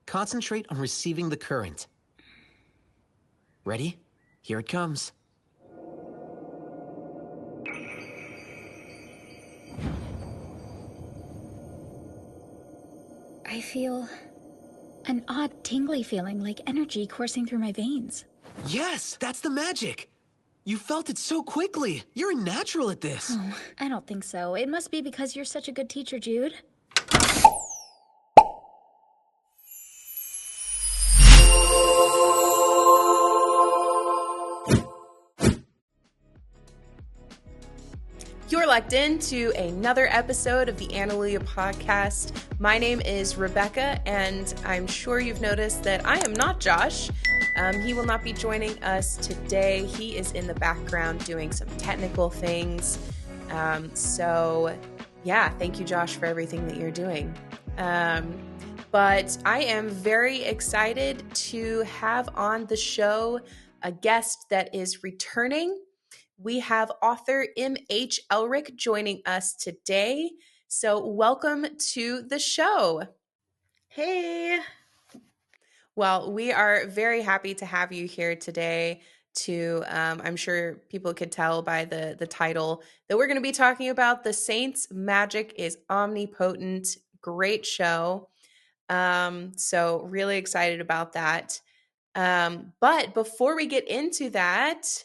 Concentrate on receiving the current. Ready? Here it comes. I feel an odd tingly feeling, like energy coursing through my veins. Yes, that's the magic. You felt it so quickly. You're a natural at this. Oh, I don't think so. It must be because you're such a good teacher, Jude. You're locked into another episode of the Analuia podcast. My name is Rebecca, and I'm sure you've noticed that I am not Josh. He will not be joining us today. He is in the background doing some technical things. Thank you, Josh, for everything that you're doing. But I am very excited to have on the show a guest that is returning. We have author M.H. Elric joining us today. So welcome to the show. Hey. Well, we are very happy to have you here today I'm sure people could tell by the title that we're going to be talking about The Saints' Magic is Omnipotent. Great show. So really excited about that. But before we get into that,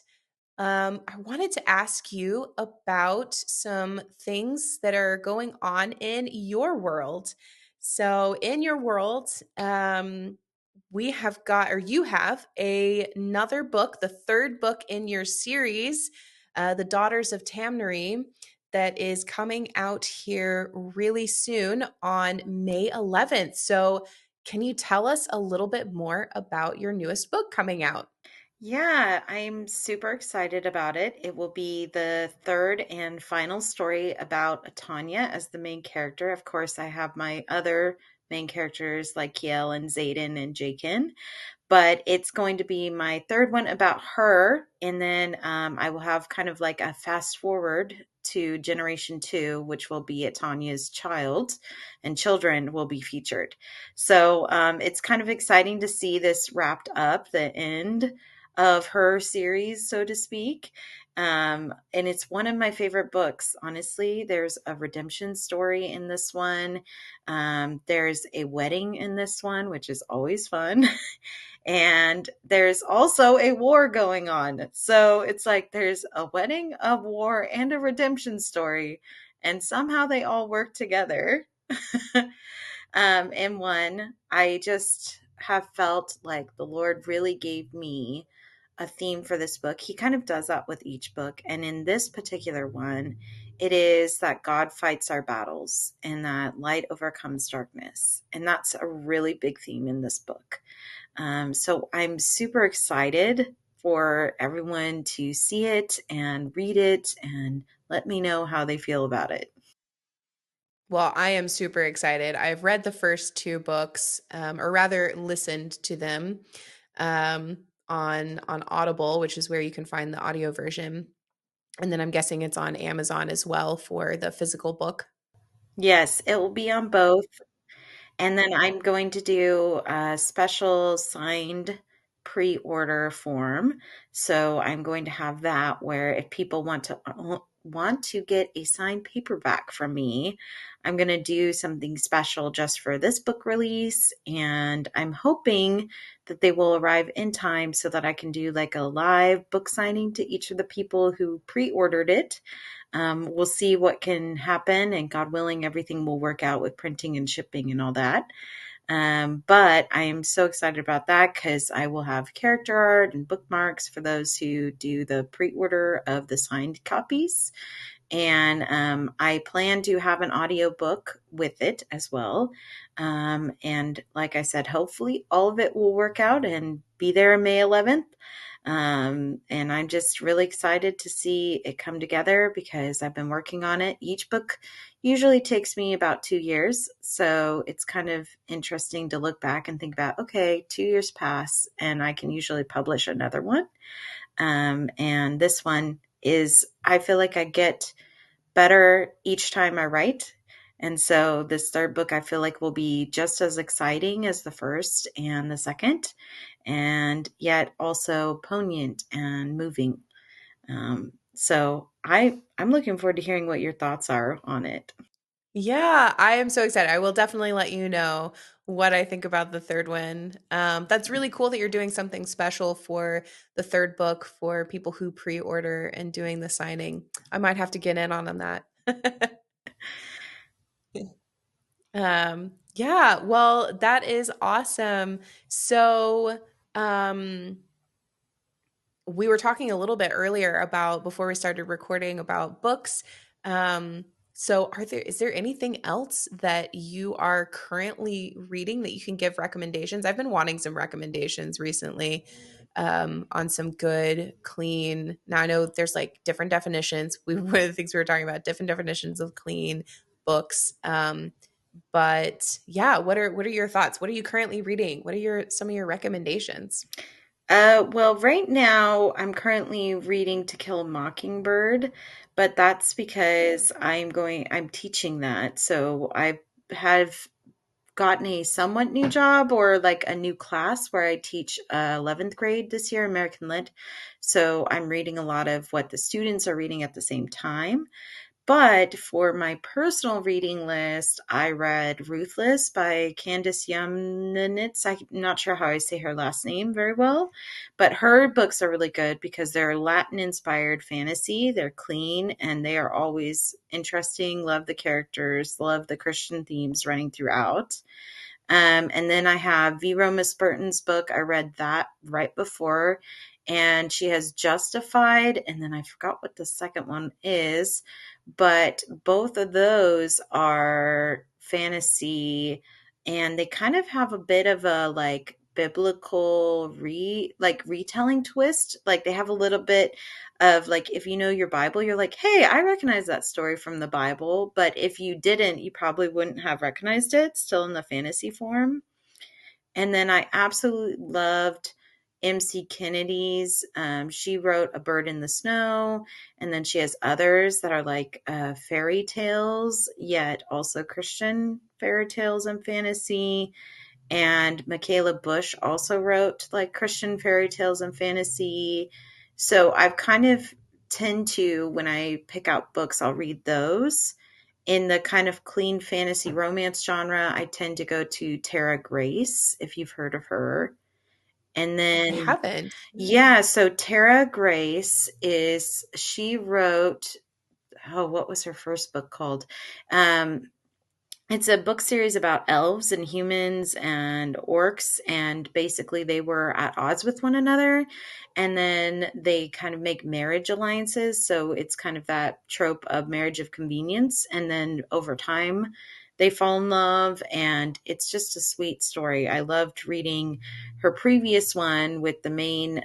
I wanted to ask you about some things that are going on in your world. So, in your world, you have another book, the third book in your series, The Daughters of Tamnari, that is coming out here really soon on May 11th. So, can you tell us a little bit more about your newest book coming out? Yeah, I'm super excited about it. It will be the third and final story about Tanya as the main character. Of course, I have my other main characters like Kiel and Zayden and Jakin, but it's going to be my third one about her. And then I will have kind of like a fast forward to Generation 2, which will be at Tanya's child, and children will be featured. So it's kind of exciting to see this wrapped up, the end of her series, so to speak. And it's one of my favorite books, honestly. There's a redemption story in this one. There's a wedding in this one, which is always fun. And there's also a war going on. So it's like there's a wedding, a war, and a redemption story. And somehow they all work together. And one, I just have felt like the Lord really gave me a theme for this book. He kind of does that with each book. And in this particular one, it is that God fights our battles and that light overcomes darkness. And that's a really big theme in this book. So I'm super excited for everyone to see it and read it and let me know how they feel about it. Well, I am super excited. I've read the first two books, or rather listened to them on Audible, which is where you can find the audio version. And then I'm guessing it's on Amazon as well for the physical book. Yes, it will be on both. And then I'm going to do a special signed pre-order form. So I'm going to have that where if people want to get a signed paperback from me, I'm going to do something special just for this book release. And I'm hoping that they will arrive in time so that I can do like a live book signing to each of the people who pre-ordered it. We'll see what can happen, and God willing, everything will work out with printing and shipping and all that. But I am so excited about that because I will have character art and bookmarks for those who do the pre-order of the signed copies. And I plan to have an audiobook with it as well. And like I said, hopefully all of it will work out and be there May 11th. And I'm just really excited to see it come together because I've been working on it. Each book usually takes me about 2 years. So it's kind of interesting to look back and think about, okay, 2 years pass and I can usually publish another one. And this one is, I feel like I get better each time I write. And so this third book I feel like will be just as exciting as the first and the second, and yet also poignant and moving. So I'm looking forward to hearing what your thoughts are on it. Yeah, I am so excited. I will definitely let you know what I think about the third one. That's really cool that you're doing something special for the third book for people who pre-order and doing the signing. I might have to get in on that. Yeah, well, that is awesome. So, um, we were talking a little bit earlier about before we started recording about books. So is there anything else that you are currently reading that you can give recommendations? I've been wanting some recommendations recently on some good, clean. Now I know there's like different definitions. One of the things we were talking about, different definitions of clean books. But yeah, what are your thoughts? What are you currently reading? What are some of your recommendations? Well, right now I'm currently reading To Kill a Mockingbird, but that's because I'm teaching that. So I have gotten a somewhat new job or like a new class where I teach 11th grade this year, American Lit. So I'm reading a lot of what the students are reading at the same time. But for my personal reading list, I read Ruthless by Candace Yamnitz. I'm not sure how I say her last name very well, but her books are really good because they're Latin inspired fantasy. They're clean and they are always interesting. Love the characters, love the Christian themes running throughout. And then I have V. Roma Burton's book. I read that right before, and she has Justified, and then I forgot what the second one is, but both of those are fantasy, and they kind of have a bit of a like biblical retelling twist. Like they have a little bit of like, if you know your Bible, you're like, hey, I recognize that story from the Bible. But if you didn't, you probably wouldn't have recognized it, still in the fantasy form. And then I absolutely loved MC Kennedy's. She wrote A Bird in the Snow, and then she has others that are like fairy tales, yet also Christian fairy tales and fantasy. And Michaela Bush also wrote like Christian fairy tales and fantasy. So I've kind of tend to, when I pick out books, I'll read those. In the kind of clean fantasy romance genre, I tend to go to Tara Grace, if you've heard of her. And I then, haven't. yeah, so Tara Grace she wrote, oh, what was her first book called? Um, it's a book series about elves and humans and orcs, and basically they were at odds with one another. And then they kind of make marriage alliances. So it's kind of that trope of marriage of convenience. And then over time, they fall in love, and it's just a sweet story. I loved reading her previous one with the main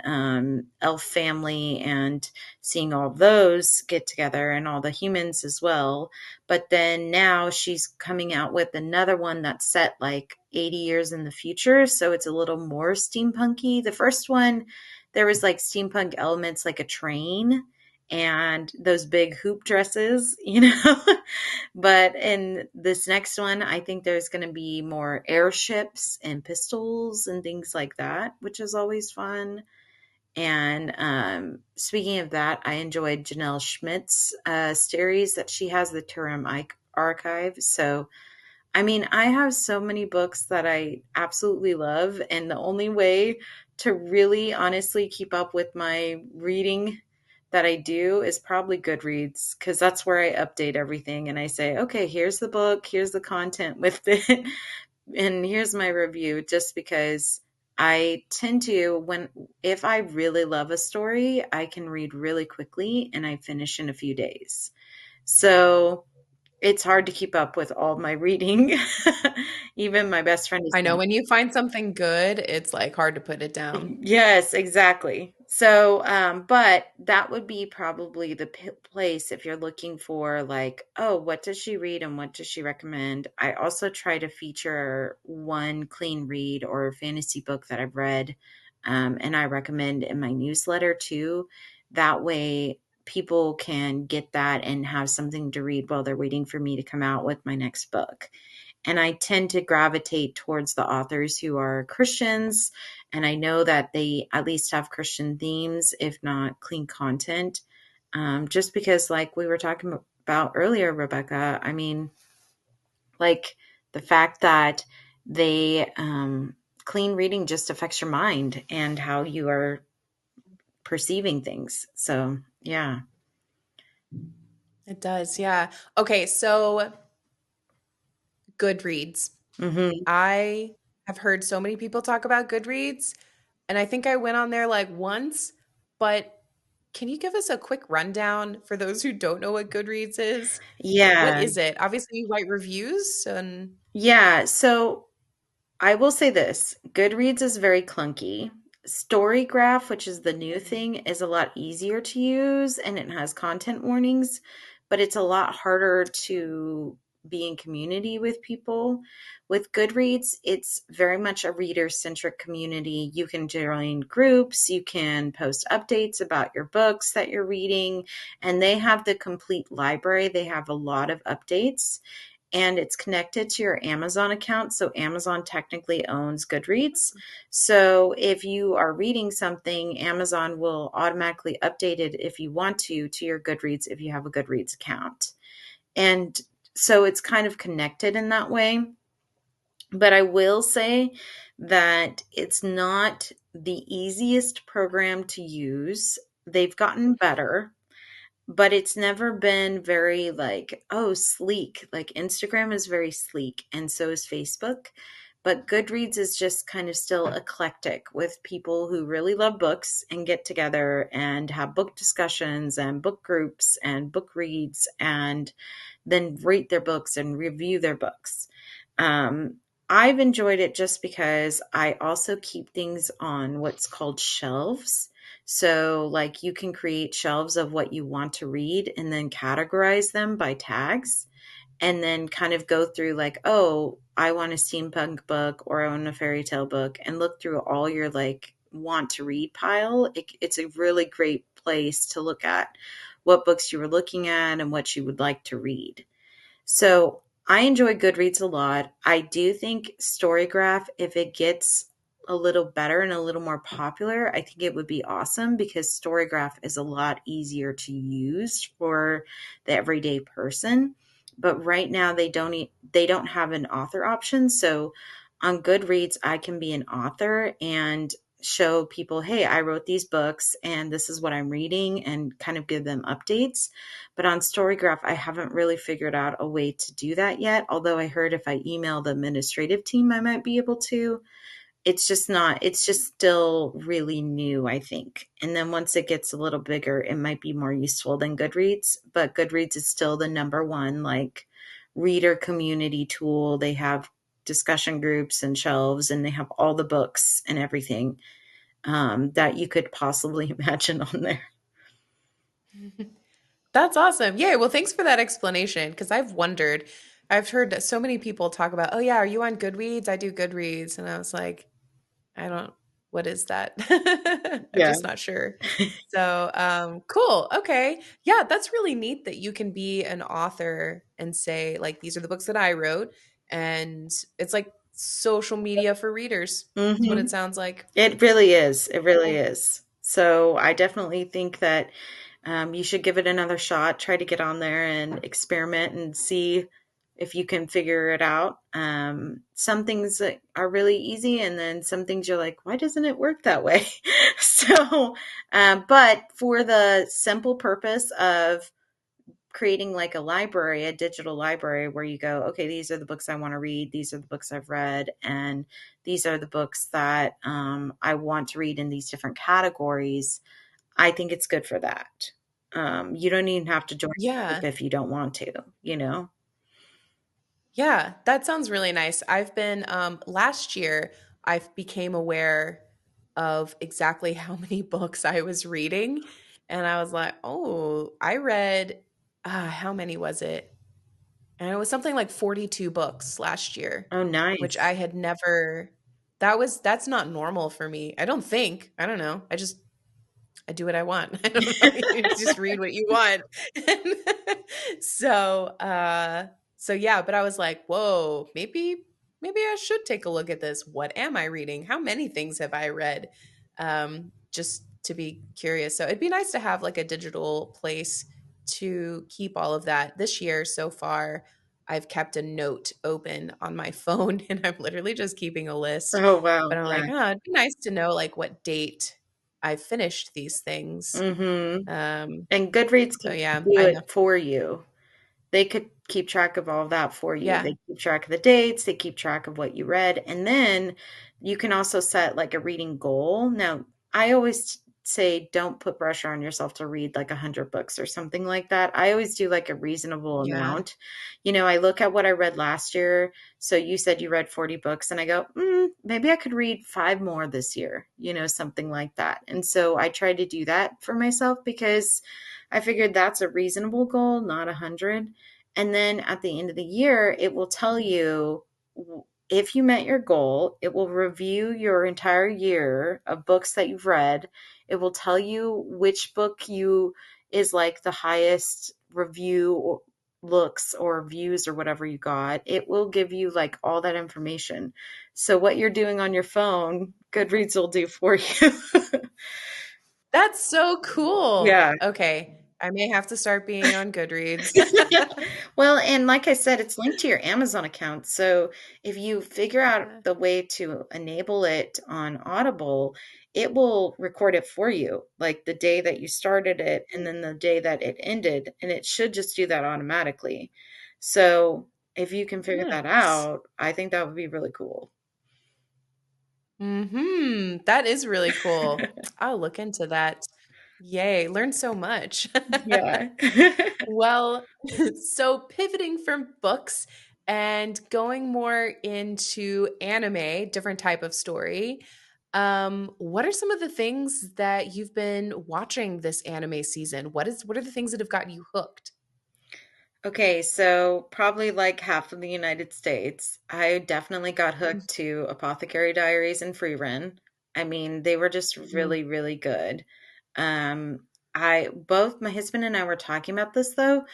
elf family and seeing all those get together and all the humans as well. But then now she's coming out with another one that's set like 80 years in the future. So it's a little more steampunky. The first one, there was like steampunk elements like a train and those big hoop dresses, you know. But in this next one, I think there's going to be more airships and pistols and things like that, which is always fun. And speaking of that, I enjoyed Janelle Schmidt's series that she has, the Turum Archive. So, I mean, I have so many books that I absolutely love. And the only way to really honestly keep up with my reading that I do is probably Goodreads, because that's where I update everything and I say, okay, here's the book, here's the content with it, and here's my review, just because I tend to, if I really love a story, I can read really quickly and I finish in a few days. So it's hard to keep up with all my reading. Even my best friend is I know when you find something good, it's like hard to put it down. Yes, exactly. So, but that would be probably the place if you're looking for like, oh, what does she read and what does she recommend? I also try to feature one clean read or fantasy book that I've read, and I recommend in my newsletter too. That way, people can get that and have something to read while they're waiting for me to come out with my next book. And I tend to gravitate towards the authors who are Christians. And I know that they at least have Christian themes, if not clean content. Just because, like we were talking about earlier, Rebecca, I mean, like the fact that they, clean reading just affects your mind and how you are perceiving things. So, yeah. It does, yeah. Okay, so Goodreads. Hmm. I have heard so many people talk about Goodreads, and I think I went on there like once, but can you give us a quick rundown for those who don't know what Goodreads is? What Yeah. is it? Obviously, you write reviews and Yeah. So I will say this, Goodreads is very clunky. Storygraph, which is the new thing, is a lot easier to use and it has content warnings, but it's a lot harder to be in community with people. With Goodreads, it's very much a reader centric community. You can join groups, you can post updates about your books that you're reading, and they have the complete library. They have a lot of updates and it's connected to your Amazon account. So Amazon technically owns Goodreads. So if you are reading something, Amazon will automatically update it if you want to your Goodreads if you have a Goodreads account. And so it's kind of connected in that way. But I will say that it's not the easiest program to use. They've gotten better, but it's never been very like, oh, sleek. Like Instagram is very sleek and so is Facebook. But Goodreads is just kind of still eclectic with people who really love books and get together and have book discussions and book groups and book reads and then rate their books and review their books. Um, I've enjoyed it just because I also keep things on what's called shelves. So, like, you can create shelves of what you want to read and then categorize them by tags and then kind of go through, like, oh, I want a steampunk book or I want a fairy tale book and look through all your, like, want to read pile. It's a really great place to look at what books you were looking at and what you would like to read. So I enjoy Goodreads a lot. I do think Storygraph, if it gets a little better and a little more popular, I think it would be awesome because Storygraph is a lot easier to use for the everyday person. But right now they don't have an author option. So on Goodreads, I can be an author and show people, hey, I wrote these books and this is what I'm reading and kind of give them updates. But on Storygraph, I haven't really figured out a way to do that yet. Although I heard if I email the administrative team, I might be able to. It's just still really new, I think. And then once it gets a little bigger, it might be more useful than Goodreads. But Goodreads is still the number one, like, reader community tool. They have discussion groups and shelves, and they have all the books and everything that you could possibly imagine on there. that's awesome. Yeah, well, thanks for that explanation because I've wondered. I've heard so many people talk about, "Oh yeah, are you on Goodreads? I do Goodreads." And I was like, I don't what is that? I'm Yeah. just not sure. So, cool. Okay. Yeah, that's really neat that you can be an author and say, like, these are the books that I wrote. And it's like social media for readers. That's what Hmm. it sounds like. It really is. It really is. So I definitely think that you should give it another shot. Try to get on there and experiment and see if you can figure it out. Some things that are really easy, and then some things you're like, why doesn't it work that way? So, but for the simple purpose of creating like a library, a digital library where you go, okay, these are the books I want to read. These are the books I've read. And these are the books that I want to read in these different categories. I think it's good for that. You don't even have to join a group Yeah. if you don't want to, you know? Yeah, that sounds really nice. I've been last year I became aware of exactly how many books I was reading and I was like, "Oh, I read how many was it?" And it was something like 42 books last year, Oh, which nice. I had never that's not normal for me. I don't think. I don't know. I just I do what I want. I don't know. You just read what you want. so, so yeah, but I was like, whoa, maybe I should take a look at this. What am I reading? How many things have I read? Just to be curious. So it'd be nice to have like a digital place to keep all of that. This year so far, I've kept a note open on my phone and I'm literally just keeping a list. Oh, wow. But I'm like, Yeah. oh, it'd be nice to know like what date I've finished these things. Mm-hmm. Um, And Goodreads so can yeah, do I know. it for you. They could keep track of all of that for you. Yeah. They keep track of the dates, they keep track of what you read, and then you can also set like a reading goal. Now, I always say don't put pressure on yourself to read like 100 books or something like that. I always do like a reasonable Yeah. amount. I look at what I read last year. So you said you read 40 books, and I go, maybe I could read 5 more this year, something like that. And so I try to do that for myself because I figured that's a reasonable goal, not 100. And then at the end of the year, it will tell you if you met your goal. It will review your entire year of books that you've read. It will tell you which book you is like the highest review or looks or views or whatever you got. It will give you like all that information. So what you're doing on your phone, Goodreads will do for you. That's so cool. Yeah. Okay. I may have to start being on Goodreads. Well, and like I said, it's linked to your Amazon account. So if you figure out Yeah. the way to enable it on Audible, it will record it for you, like the day that you started it and then the day that it ended. And it should just do that automatically. So if you can figure that Nice. out, I think that would be really cool. That is really cool. I'll look into that. Yay, learned so much. Yeah. Well, so pivoting from books and going more into anime, different type of story. What are some of the things that you've been watching this anime season? What are the things that have gotten you hooked? Okay, so probably like half of the United States, I definitely got hooked to Apothecary Diaries and Free Run. I mean, they were just Mhm. really, really good. Um, I both my husband and I were talking about this though.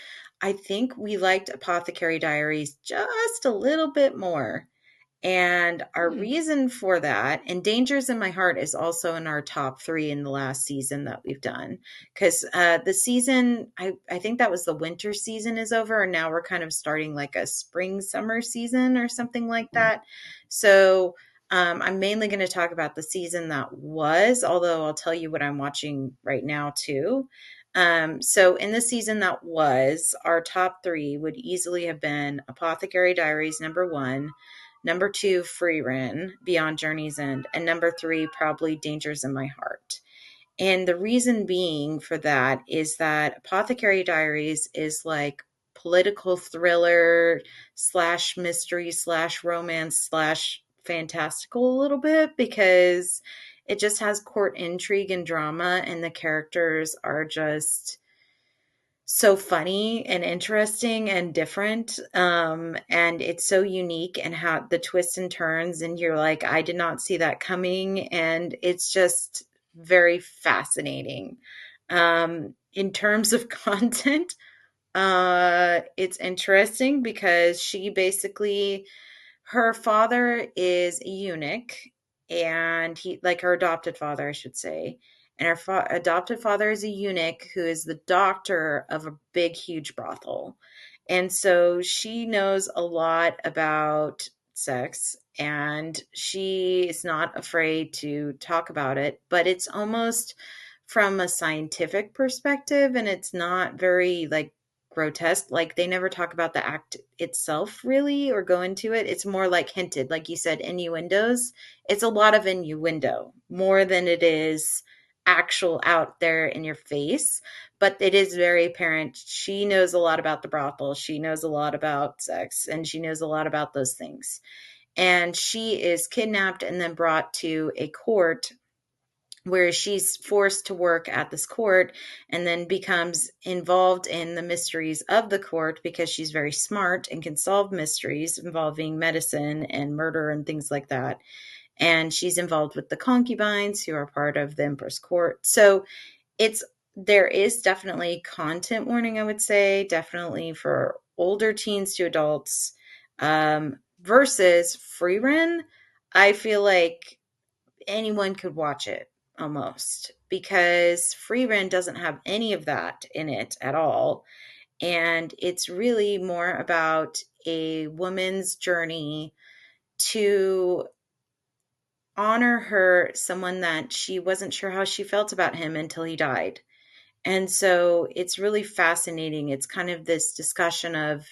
I think we liked Apothecary Diaries just a little bit more. And our Hmm. reason for that, and Dangers in My Heart is also in our top three in the last season that we've done. Because the season, I think that was the winter season is over, and now we're kind of starting like a spring, summer season or something like that. So I'm mainly going to talk about the season that was, although I'll tell you what I'm watching right now too. So in the season that was, our top three would easily have been Apothecary Diaries, number one. Number two, Free Ren, Beyond Journey's End. And number three, probably Dangers in My Heart. And the reason being for that is that Apothecary Diaries is like political thriller slash mystery slash romance slash fantastical a little bit because it just has court intrigue and drama, and the characters are just so funny and interesting and different. And it's so unique and how the twists and turns, and you're like, I did not see that coming. And it's just very fascinating. In terms of content, it's interesting because she basically her father is a eunuch, and he, like her adopted father, I should say. And her adopted father is a eunuch who is the doctor of a big, huge brothel. And so she knows a lot about sex, and she is not afraid to talk about it, but it's almost from a scientific perspective, and it's not very like grotesque. Like they never talk about the act itself really or go into it. It's more like hinted, like you said, innuendos. It's a lot of innuendo more than it is actual out there in your face, but it is very apparent. She knows a lot about the brothel. She knows a lot about sex, and she knows a lot about those things. And she is kidnapped and then brought to a court where she's forced to work at this court and then becomes involved in the mysteries of the court because she's very smart and can solve mysteries involving medicine and murder and things like that. And she's involved with the concubines who are part of the Empress court. So it's there is definitely content warning, I would say, definitely for older teens to adults. Versus free run, I feel like anyone could watch it almost, because free run doesn't have any of that in it at all. And it's really more about a woman's journey to honor her someone that she wasn't sure how she felt about him until he died. And so it's really fascinating. It's kind of this discussion of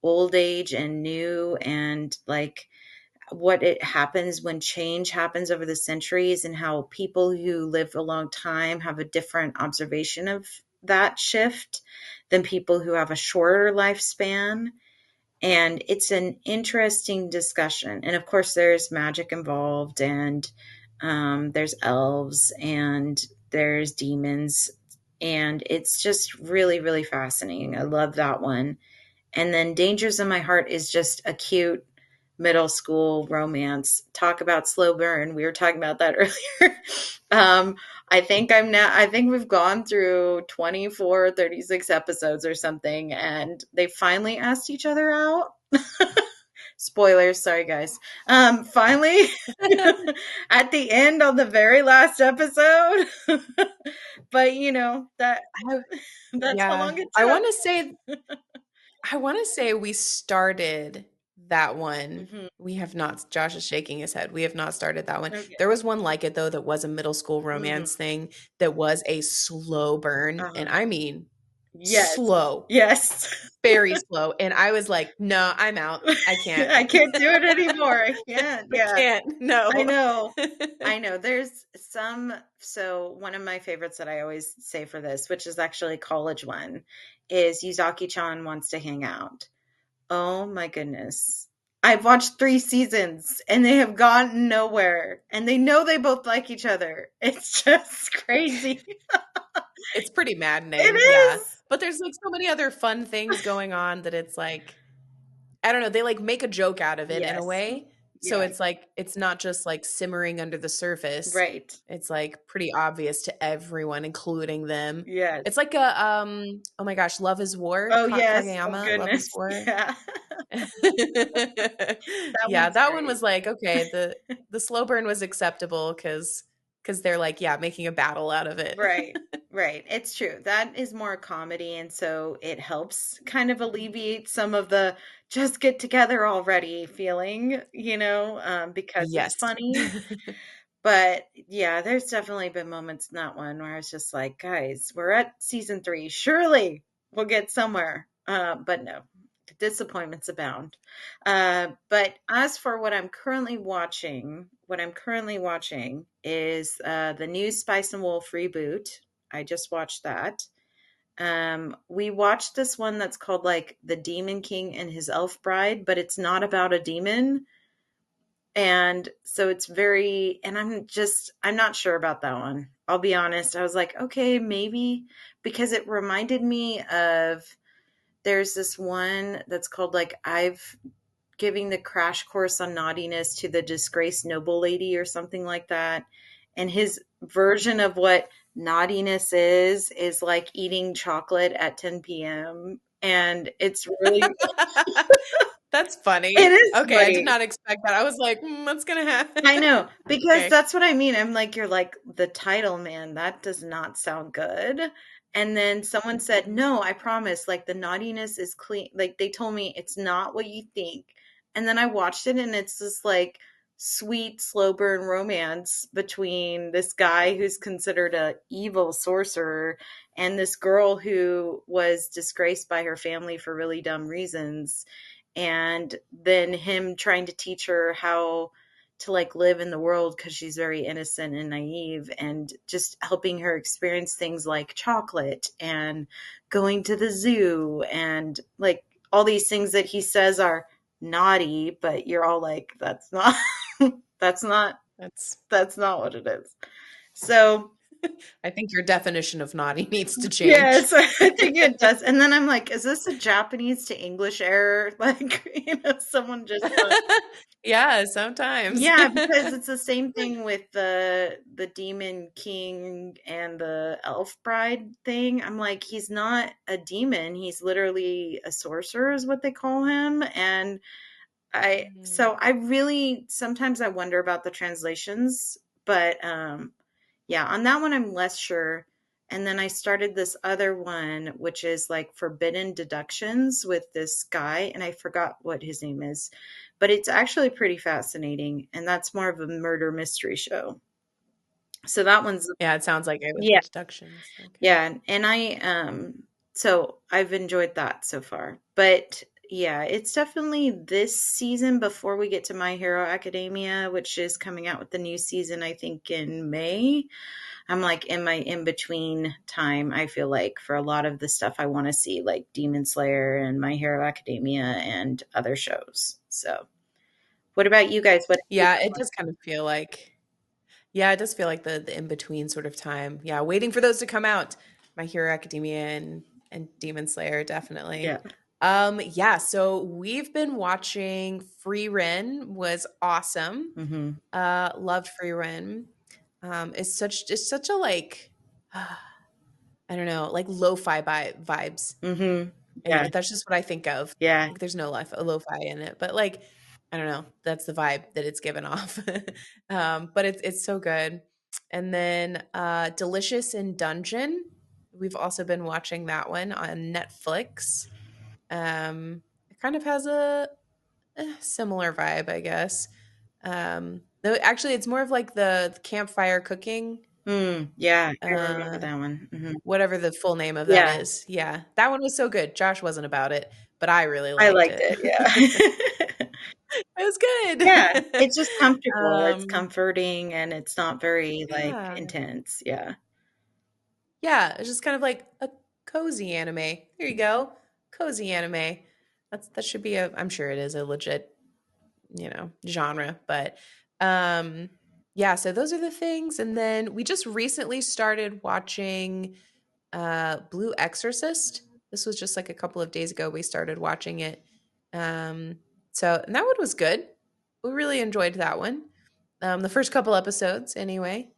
old age and new, and like what it happens when change happens over the centuries, and how people who live a long time have a different observation of that shift than people who have a shorter lifespan. And it's an interesting discussion. And of course, there's magic involved, and there's elves, and there's demons. And it's just really, really fascinating. I love that one. And then Dangers in My Heart is just a cute middle school romance. Talk about slow burn. We were talking about that earlier. um, I think we've gone through 24, 36 episodes or something, and they finally asked each other out. Spoilers, sorry guys. Finally, at the end on the very last episode. But you know, I, that's how yeah, long it I took. want to say I want to say we started that one. Mhm. We have not. Josh is shaking his head. We have not started that one. Okay. There was one like it though that was a middle school Mhm. romance thing that was a slow burn, and Uh-huh. I mean Yes. slow, Yes. very slow. And I was like, no, I'm out. I can't. I can't do it anymore. I can't. I Yeah. can't. I No. know. I know. There's some, so one of my favorites that I always say for this, which is actually a college one, is Yuzaki-chan Wants to Hang Out. Oh my goodness. I've watched 3 seasons and they have gone nowhere, and they know they both like each other. It's just crazy. It's pretty It maddening. Yeah. is. But there's like so many other fun things going on that it's like I don't know, they like make a joke out of it in a Yes. way. So Yeah. it's like it's not just like simmering under the surface. Right. It's like pretty obvious to everyone, including them. Yes. It's like a oh my gosh, Love is War, Oh, yes. Oh, Kageyama, Love is goodness. War. Yeah. That Yeah, one's that one great. was like, okay, the slow burn was acceptable because they're like, yeah, making a battle out of it. Right, right. It's true. That is more comedy, and so it helps kind of alleviate some of the just get together already feeling, because it's Yes. funny. But yeah, there's definitely been moments in that one where I was just like, guys, we're at season 3. Surely we'll get somewhere. But no, disappointments abound. But as for what I'm currently watching is the new Spice and Wolf reboot. I just watched that. We watched this one that's called like The Demon King and His Elf Bride, but it's not about a demon. And so it's very, and I'm not sure about that one. I'll be honest. I was like, okay, maybe, because it reminded me of, there's this one that's called like, I've giving the crash course on naughtiness to the disgraced noble lady or something like that. And his version of what naughtiness is like eating chocolate at 10 p.m. And it's really, That's it funny. is Okay, I did funny. not expect that. I was like, what's gonna happen? I know, because Okay. that's what I mean. I'm like, you're like, the title, man, that does not sound good. And then someone said, no, I promise, like the naughtiness is clean. Like they told me it's not what you think. And then I watched it, and it's this like sweet, slow burn romance between this guy who's considered a evil sorcerer and this girl who was disgraced by her family for really dumb reasons. And then him trying to teach her how to like live in the world because she's very innocent and naive, and just helping her experience things like chocolate and going to the zoo and like all these things that he says are naughty, but you're all like, that's not that's not That's that's not what it is. So I think your definition of naughty needs to change. Yes, I think it does. And then I'm like, is this a Japanese to English error? Like, someone just Yeah, sometimes. yeah, because it's the same thing with the demon king and the elf bride thing. I'm like, he's not a demon. He's literally a sorcerer is what they call him. And Mhm. I really sometimes I wonder about the translations, but yeah, on that one I'm less sure. And then I started this other one, which is like Forbidden Deductions with this guy, and I forgot what his name is, but it's actually pretty fascinating, and that's more of a murder mystery show. So that one's Yeah, it sounds like it with the yeah, deductions. Okay. yeah, and so I've enjoyed that so far. But yeah, it's definitely this season before we get to My Hero Academia, which is coming out with the new season I think in May. I'm like in my in between time, I feel like for a lot of the stuff I want to see like Demon Slayer and My Hero Academia and other shows. So, what about you guys? What Yeah, it does kind of feel like yeah, it does feel like the in-between sort of time. Yeah, waiting for those to come out. My Hero Academia and Demon Slayer, definitely. yeah. Yeah, so we've been watching Free Ren was awesome. Mhm. Loved Free Ren. It's such a like I don't know, like lo-fi vibes. Mhm. Yeah. That's just what I think of. Yeah. Like, there's no lo-fi in it, but, like, I don't know, that's the vibe that it's given off. But it's so good. And then, Delicious in Dungeon, we've also been watching that one on Netflix. It kind of has a, similar vibe, I guess. Though actually, it's more of like the campfire cooking, Yeah, I remember uh that one. Mhm. whatever the full name of that Yeah, is. Yeah. That one was so good. Josh wasn't about it, but I really I liked liked it. it, yeah. It was Yeah, good. it's just comfortable, it's Um, comforting, and it's not very, like, yeah. intense, yeah. Yeah, it's just kind of like a cozy anime. There you go. Cozy anime. That should be a I'm sure it is a legit, genre, but um yeah, so those are the things. And then we just recently started watching Blue Exorcist. This was just like a couple of days ago we started watching it. Um, and that one was good. We really enjoyed that one. The first couple episodes, anyway.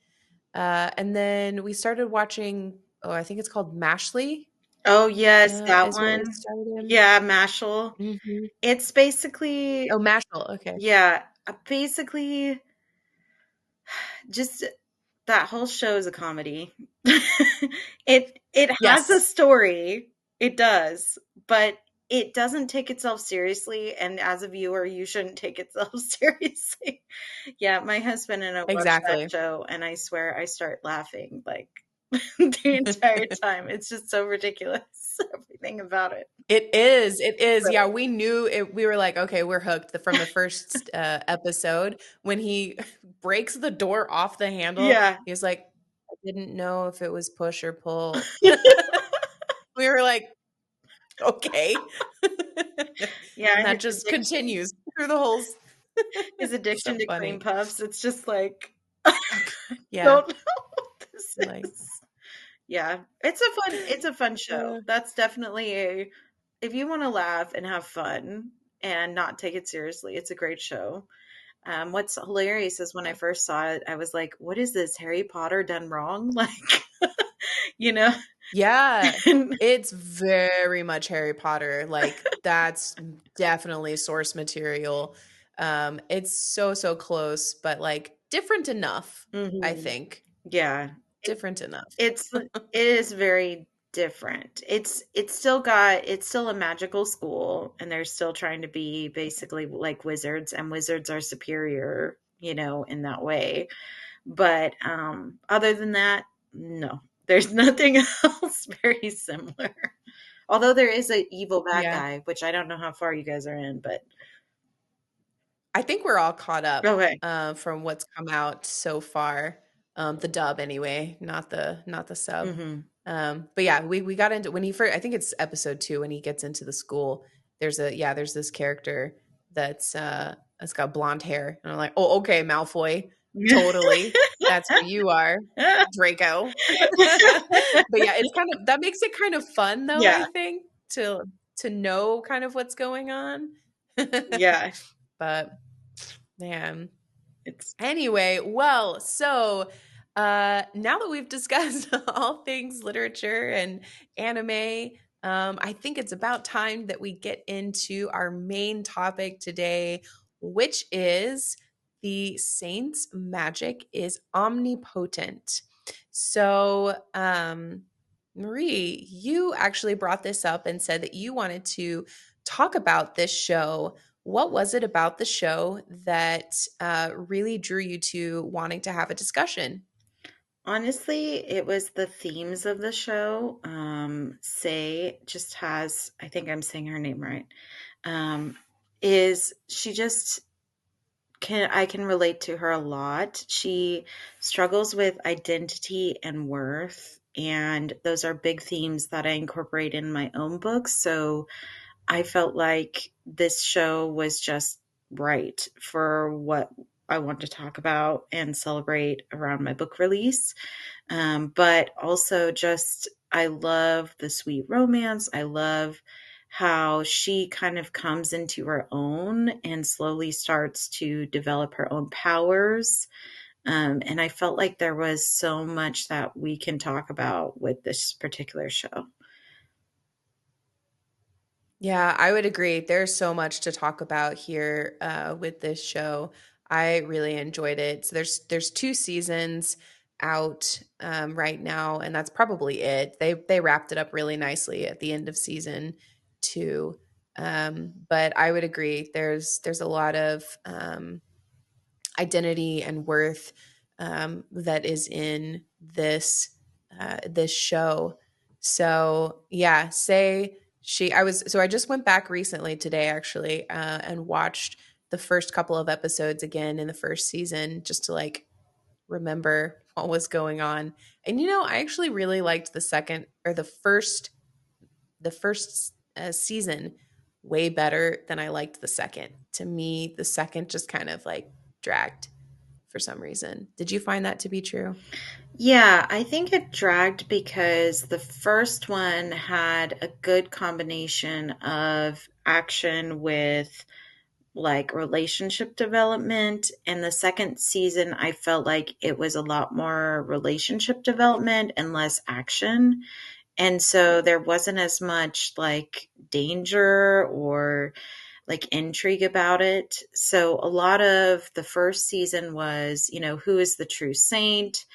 And then we started watching. Oh, I think it's called Mashley. Oh, yes, that Is what we one. started. Yeah, Mashal. Hmm. It's basically Oh, Mashal. Okay. yeah, basically just that whole show is a comedy. It has a Yes, story, it does, but it doesn't take itself seriously, and as a viewer, you shouldn't take itself seriously. Yeah, my husband and I watch that exactly. show, and I swear I start laughing, like, the entire time. It's just so ridiculous, everything about it. It is. It is. But Yeah, we knew it. We were like, okay, we're hooked from the first episode when he breaks the door off the handle. yeah. He was like, I didn't know if it was push or pull. We were like, okay. Yeah, And that just continues through the whole his so addiction to cream funny. puffs, it's just like Yeah. don't know what this Like, is. Yeah, it's a fun show. uh, That's definitely a if you wanna laugh and have fun and not take it seriously, it's a great show. What's hilarious is when I first saw it, I was like, "What is this, Harry Potter done wrong?" Like, you know? yeah. And It's very much Harry Potter. Like, that's definitely source material. It's so, so close, but like different enough, I mhm. think. Yeah. Different enough. It is very different. It's still a magical school, and they're still trying to be basically like wizards, and wizards are superior, in that way. But other than that, no. There's nothing else very similar. Although there is a evil bad Yeah. guy, which I don't know how far you guys are in, but I think we're all caught up okay. from what's come out so far. The dub anyway, not the sub. Hmm. But yeah, we got into when he first. I think it's episode 2 when he gets into the school. There's this character that's got blonde hair, and I'm like, oh, okay, Malfoy. Totally. That's who you are, Draco. But yeah, it's kind of that makes it kind of fun though, I Yeah, think, to know kind of what's going on. yeah. But man. It's Anyway, well, so now that we've discussed all things literature and anime, I think it's about time that we get into our main topic today, which is the saint's magic is omnipotent. So, Marie, you actually brought this up and said that you wanted to talk about this show. What was it about the show that really drew you to wanting to have a discussion? honestly, it was the themes of the show. Say just has, I think I'm saying her name right. Um, is she just can I can relate to her a lot. She struggles with identity and worth, and those are big themes that I incorporate in my own books. So I felt like this show was just right for what I want to talk about and celebrate around my book release. But also, just I love the sweet romance. I love how she kind of comes into her own and slowly starts to develop her own powers. And I felt like there was so much that we can talk about with this particular show. Yeah, I would agree. There's so much to talk about here with this show. I really enjoyed it. So there's two seasons out right now, and that's probably it. They wrapped it up really nicely at the end of season two. But I would agree. There's a lot of identity and worth that is in this show. So yeah, say she. I was so I just went back recently today actually and watched the first couple of episodes again in the first season just to like remember what was going on. And I actually really liked the second or the first season way better than I liked the second. To me, the second just kind of like dragged for some reason. Did you find that to be true? Yeah, I think it dragged because the first one had a good combination of action with like relationship development. And the second season, I felt like it was a lot more relationship development and less action. And so there wasn't as much like danger or like intrigue about it. So a lot of the first season was, who is the true saint?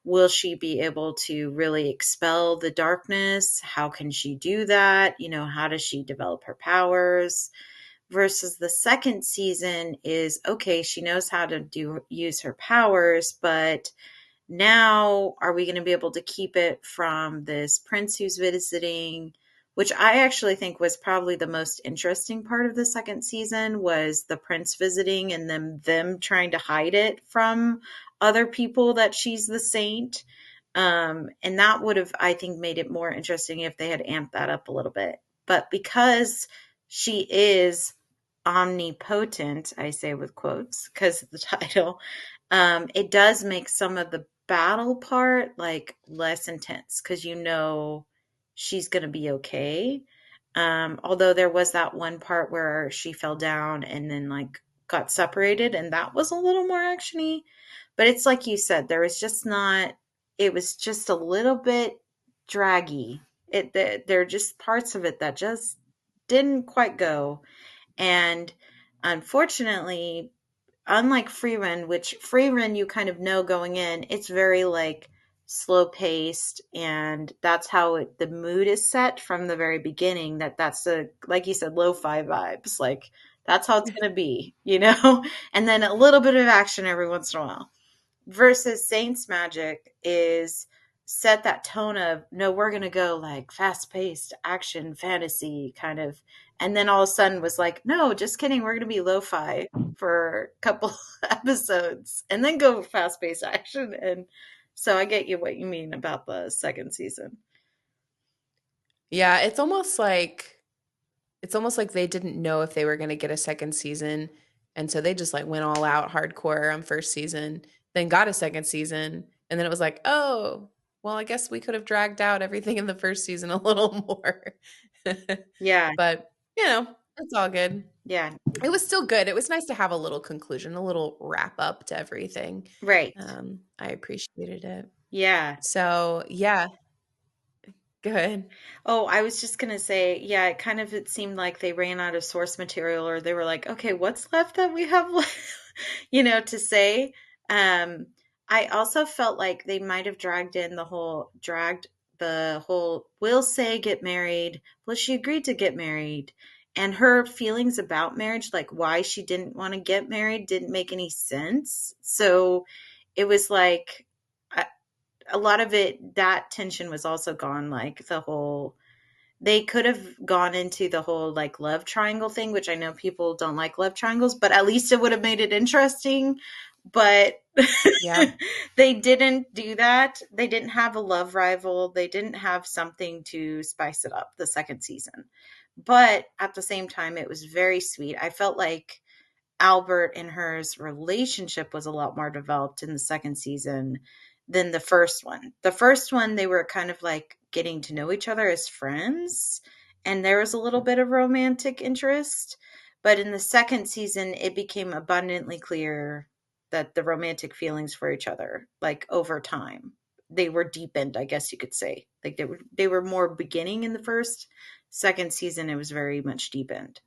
Will she be able to really expel the darkness? How can she do that? How does she develop her powers? Versus the second season is okay, she knows how to use her powers, but now are we going to be able to keep it from this prince who's visiting, which I actually think was probably the most interesting part of the second season, was the prince visiting and them trying to hide it from other people that she's the saint. And that would have, I think, made it more interesting if they had amped that up a little bit. But because she is omnipotent, I say with quotes because of the title, it does make some of the battle part like less intense because she's going to be okay. Although there was that one part where she fell down and then like got separated, and that was a little more actiony. But it's like you said, it was just a little bit draggy. There are just parts of it that just didn't quite go. And unfortunately, unlike free run, which free run you kind of know going in, it's very like slow paced, and that's how the mood is set from the very beginning. That's a, like you said, lo-fi vibes. Like that's how it's going to be. And then a little bit of action every once in a while. Versus Saints Magic is set that tone of, no, we're going to go like fast paced action fantasy kind of. And then all of a sudden was like, no, just kidding. We're going to be lo-fi for a couple episodes and then go fast paced action. And so I get you what you mean about the second season. Yeah, it's almost like they didn't know if they were going to get a second season, and so they just like went all out hardcore on first season. then got a second season. And then it was like, oh, well, I guess we could have dragged out everything in the first season a little more. Yeah. But, you know, it's all good. Yeah. It was still good. It was nice to have a little conclusion, a little wrap up to everything. Right. I appreciated it. Yeah. So, yeah, good. Oh, I was just gonna say, yeah, it seemed like they ran out of source material, or they were like, okay, what's left that we have left, to say. Um, I also felt like they might have dragged the whole, will say get married. Well, she agreed to get married. And her feelings about marriage, like why she didn't want to get married, didn't make any sense. So it was like, a lot of it, that tension was also gone. Like they could have gone into the whole like love triangle thing, which I know people don't like love triangles, but at least it would have made it interesting. But Yeah. they didn't do that. They didn't have a love rival. They didn't have something to spice it up the second season. But at the same time, it was very sweet. I felt like Albert and her's relationship was a lot more developed in the second season than the first one. The first one, they were kind of like getting to know each other as friends, and there was a little bit of romantic interest. But in the second season, it became abundantly clear that the romantic feelings for each other, like over time, they were deepened, I guess you could say. Like they were more beginning in the first. Second season, it was very much deepened.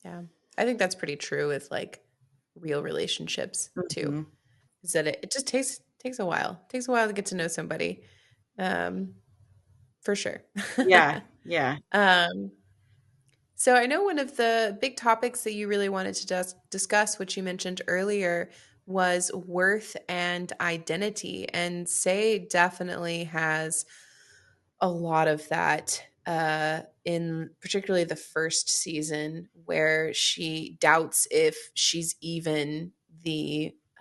Yeah. I think that's pretty true with like real relationships too. Mhm. Is that it just takes a while. It takes a while to get to know somebody. Um, for sure. Yeah, yeah. um, so I know one of the big topics that you really wanted to discuss, which you mentioned earlier, was worth and identity. And Say definitely has a lot of that in particularly the first season, where she doubts if she's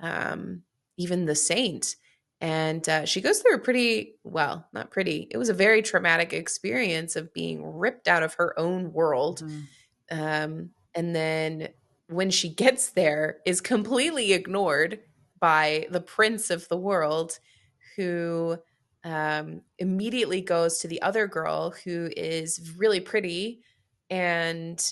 um, even the saint. And she goes through a pretty, well, not pretty, it was a very traumatic experience of being ripped out of her own world, Mhm. and then when she gets there is completely ignored by the prince of the world, who immediately goes to the other girl who is really pretty and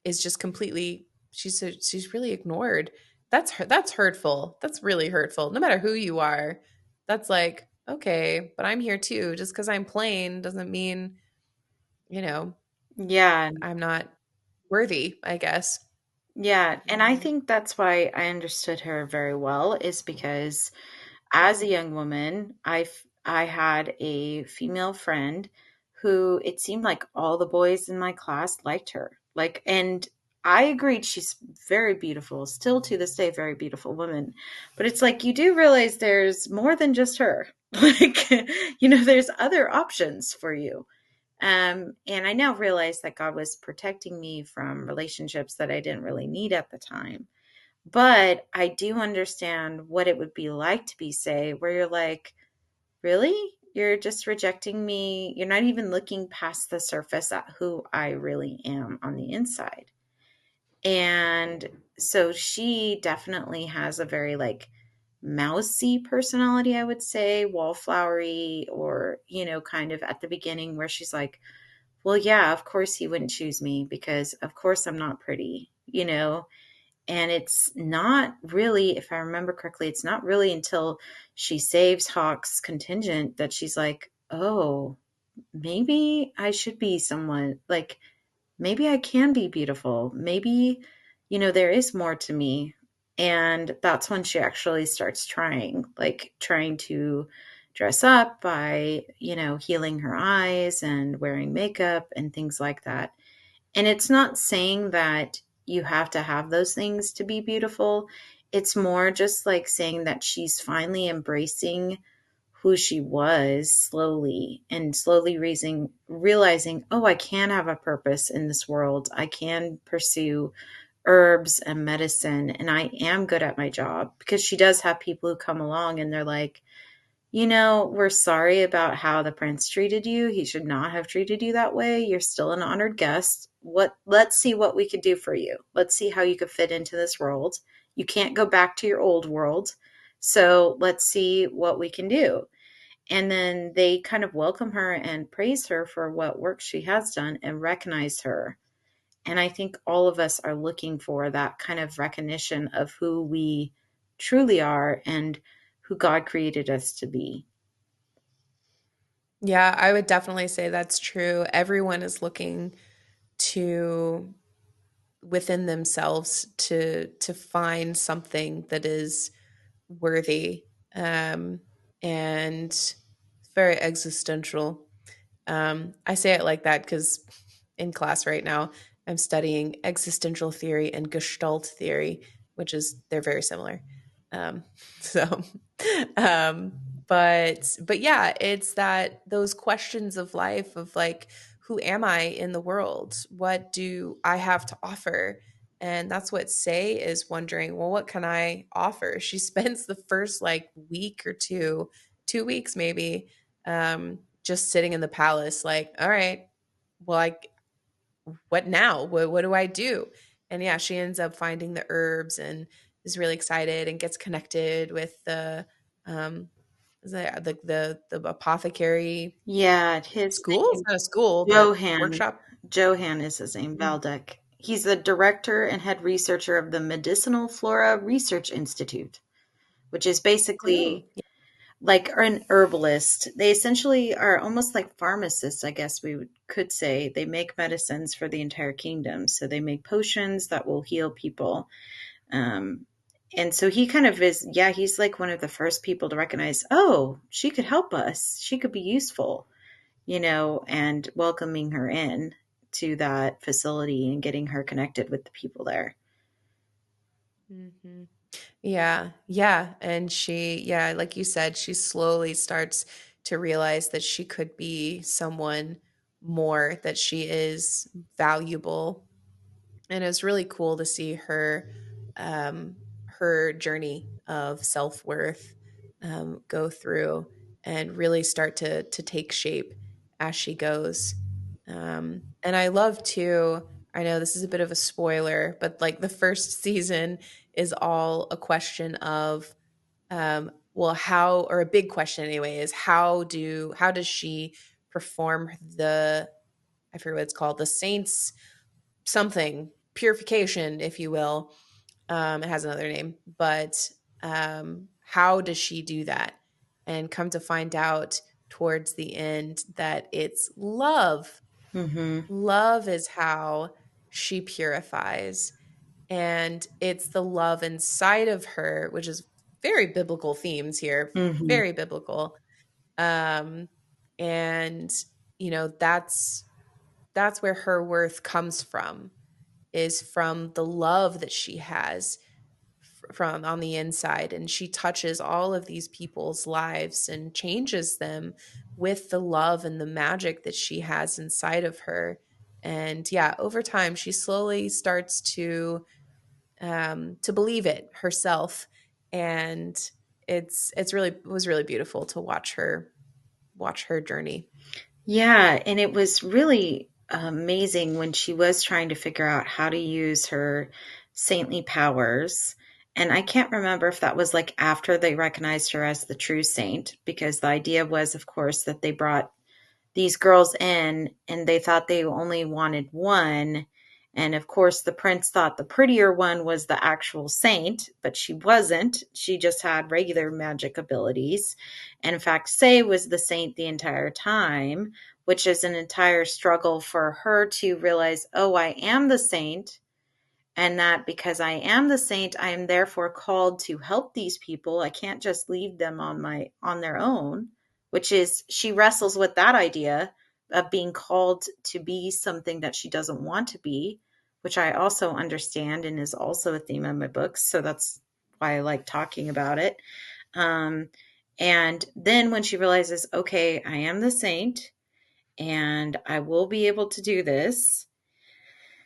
is just completely, she's really ignored. That's hurtful. That's really hurtful. No matter who you are, that's like, okay, but I'm here too. Just because I'm plain doesn't mean, you know, Yeah, I'm not worthy, I guess. yeah. And I Um, think that's why I understood her very well, is because as a young woman, I had a female friend who it seemed like all the boys in my class liked her. Like, and I agreed she's very beautiful, still to this day, very beautiful woman. But it's like you do realize there's more than just her. Like, there's other options for you. And I now realize that God was protecting me from relationships that I didn't really need at the time. But I do understand what it would be like to be, say, where you're like, really? You're just rejecting me. You're not even looking past the surface at who I really am on the inside. And so she definitely has a very like mousy personality, I would say, wallflowery, or, kind of at the beginning where she's like, well, yeah, of course he wouldn't choose me because of course I'm not pretty. And it's not really, if I remember correctly, it's not really until she saves Hawk's contingent that she's like, oh, maybe I should be someone like, maybe I can be beautiful. Maybe, there is more to me. And that's when she actually starts trying to dress up by, healing her eyes and wearing makeup and things like that. And it's not saying that you have to have those things to be beautiful. It's more just like saying that she's finally embracing who she was slowly, and slowly realizing, oh, I can have a purpose in this world. I can pursue herbs and medicine, and I am good at my job, because she does have people who come along and they're like, we're sorry about how the prince treated you. He should not have treated you that way. You're still an honored guest. Let's see what we could do for you. Let's see how you could fit into this world. You can't go back to your old world. So let's see what we can do. And then they kind of welcome her and praise her for what work she has done and recognize her. And I think all of us are looking for that kind of recognition of who we truly are and who God created us to be. Yeah, I would definitely say that's true. Everyone is looking to within themselves to find something that is worthy, and very existential. I say it like that because in class right now, I'm studying existential theory and Gestalt theory, which is they're very similar. Um, so, um, but yeah, it's that those questions of life of like, who am I in the world? What do I have to offer? And that's what Say is wondering. Well, what can I offer? She spends the first like week or two, 2 weeks maybe, just sitting in the palace, like, all right, well, like, what now? What do I do? And yeah, she ends up finding the herbs and is really excited and gets connected with um, the apothecary Yeah, his school. It's name, not a school, but Johann. workshop. Johann is his name, Mm. Valdek. He's the director and head researcher of the Medicinal Flora Research Institute, which is Oh, basically like an herbalist. They essentially are almost like pharmacists, I guess could say. They make medicines for the entire kingdom. So they make potions that will heal people. Um, and so he kind of is, yeah, he's like one of the first people to recognize, oh, she could help us. She could be useful, and welcoming her in to that facility and getting her connected with the people there. mhm. Yeah, yeah. And she, yeah, like you said, she slowly starts to realize that she could be someone more, that she is valuable. And it's really cool to see her journey of self-worth go through and really start to take shape as she goes. And I love too, I know this is a bit of a spoiler, but like the first season is all a question of well, how, or a big question anyway, is how does she perform the, I forget what it's called, the saints something purification, if you will. It has another name, but how does she do that? And come to find out towards the end that it's love. Mm-hmm. Love is how she purifies. And it's the love inside of her, which is very biblical themes here, Mm-hmm. very biblical. Um, and that's where her worth comes from, is from the love that she has from on the inside, and she touches all of these people's lives and changes them with the love and the magic that she has inside of her. And yeah, over time she slowly starts to believe it herself. And it was really beautiful to watch her journey. Yeah, and it was really amazing when she was trying to figure out how to use her saintly powers. And I can't remember if that was like after they recognized her as the true saint, because the idea was, of course, that they brought these girls in and they thought they only wanted one. And of course, the prince thought the prettier one was the actual saint, but she wasn't. She just had regular magic abilities. And in fact, Say was the saint the entire time, which is an entire struggle for her to realize, oh, I am the saint, and that because I am the saint, I am therefore called to help these people. I can't just leave them on their own, which is, she wrestles with that idea of being called to be something that she doesn't want to be, which I also understand and is also a theme of my books. So that's why I like talking about it. Um, and then when she realizes, okay, I am the saint and I will be able to do this,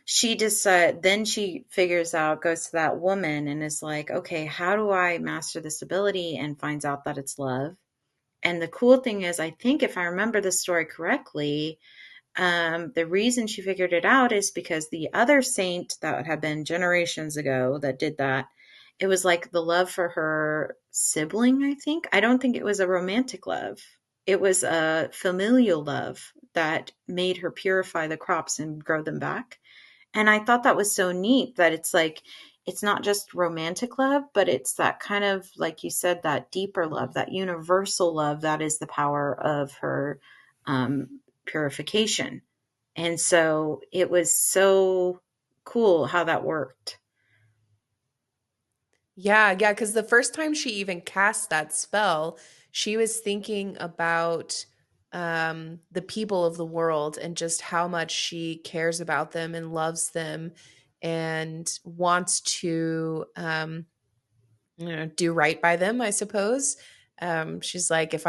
she just then she figures out, goes to that woman and is like, okay, how do I master this ability? And finds out that it's love. And the cool thing is, I think if I remember the story correctly, the reason she figured it out is because the other saint that had been generations ago that did that it was like the love for her sibling, I think. I don't think it was a romantic love. It was a familial love that made her purify the crops and grow them back. And I thought that was so neat that it's like, it's not just romantic love, but it's that kind of, like you said, that deeper love, that universal love that is the power of her purification. And so it was so cool how that worked. Yeah, yeah, because the first time she even cast that spell, she was thinking about the people of the world and just how much she cares about them and loves them and wants to do right by them, I suppose. She's like,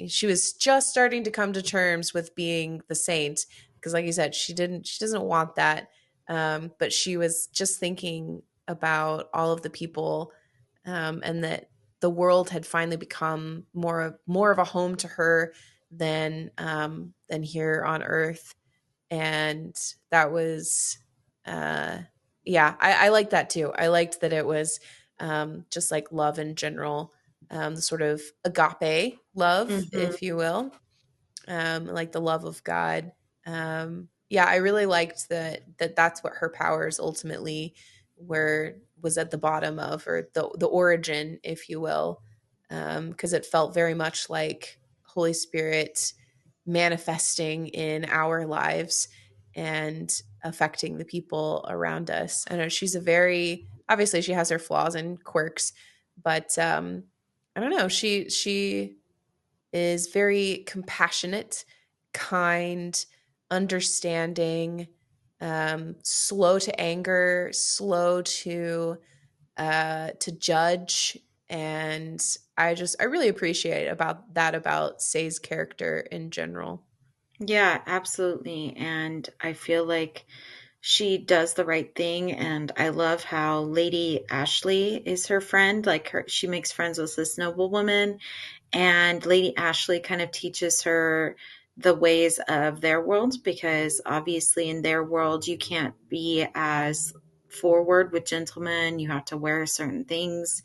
she was just starting to come to terms with being the saint, because like you said, she doesn't want that. But she was just thinking about all of the people, and that the world had finally become more of a home to her than here on Earth. And that was uh yeah, I liked that too. I liked that it was just like love in general, the sort of agape love, Hmm. if you will, like the love of God. Yeah, I really liked that's what her powers ultimately was at the bottom of, or the origin, if you will, because it felt very much like Holy Spirit manifesting in our lives and affecting the people around us. I know she's a very obviously she has her flaws and quirks, but I don't know, she is very compassionate, kind, understanding, slow to anger, slow to judge, and I really appreciate about Say's character in general. Yeah, absolutely. And I feel like she does the right thing. And I love how Lady Ashley is her friend. Like she makes friends with this noblewoman, and Lady Ashley kind of teaches her the ways of their world, because obviously in their world you can't be as forward with gentlemen. You have to wear certain things.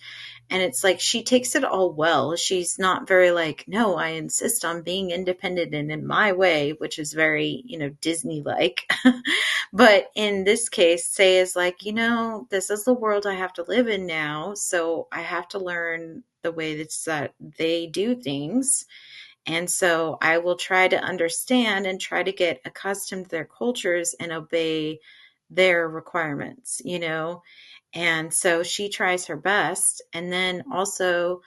And it's like she takes it all well. She's not very like, no, I insist on being independent and in my way, which is very, Disney like. But in this case, Say is like, this is the world I have to live in now. So I have to learn the way that they do things. And so I will try to understand and try to get accustomed to their cultures and obey their requirements. And so she tries her best. And then also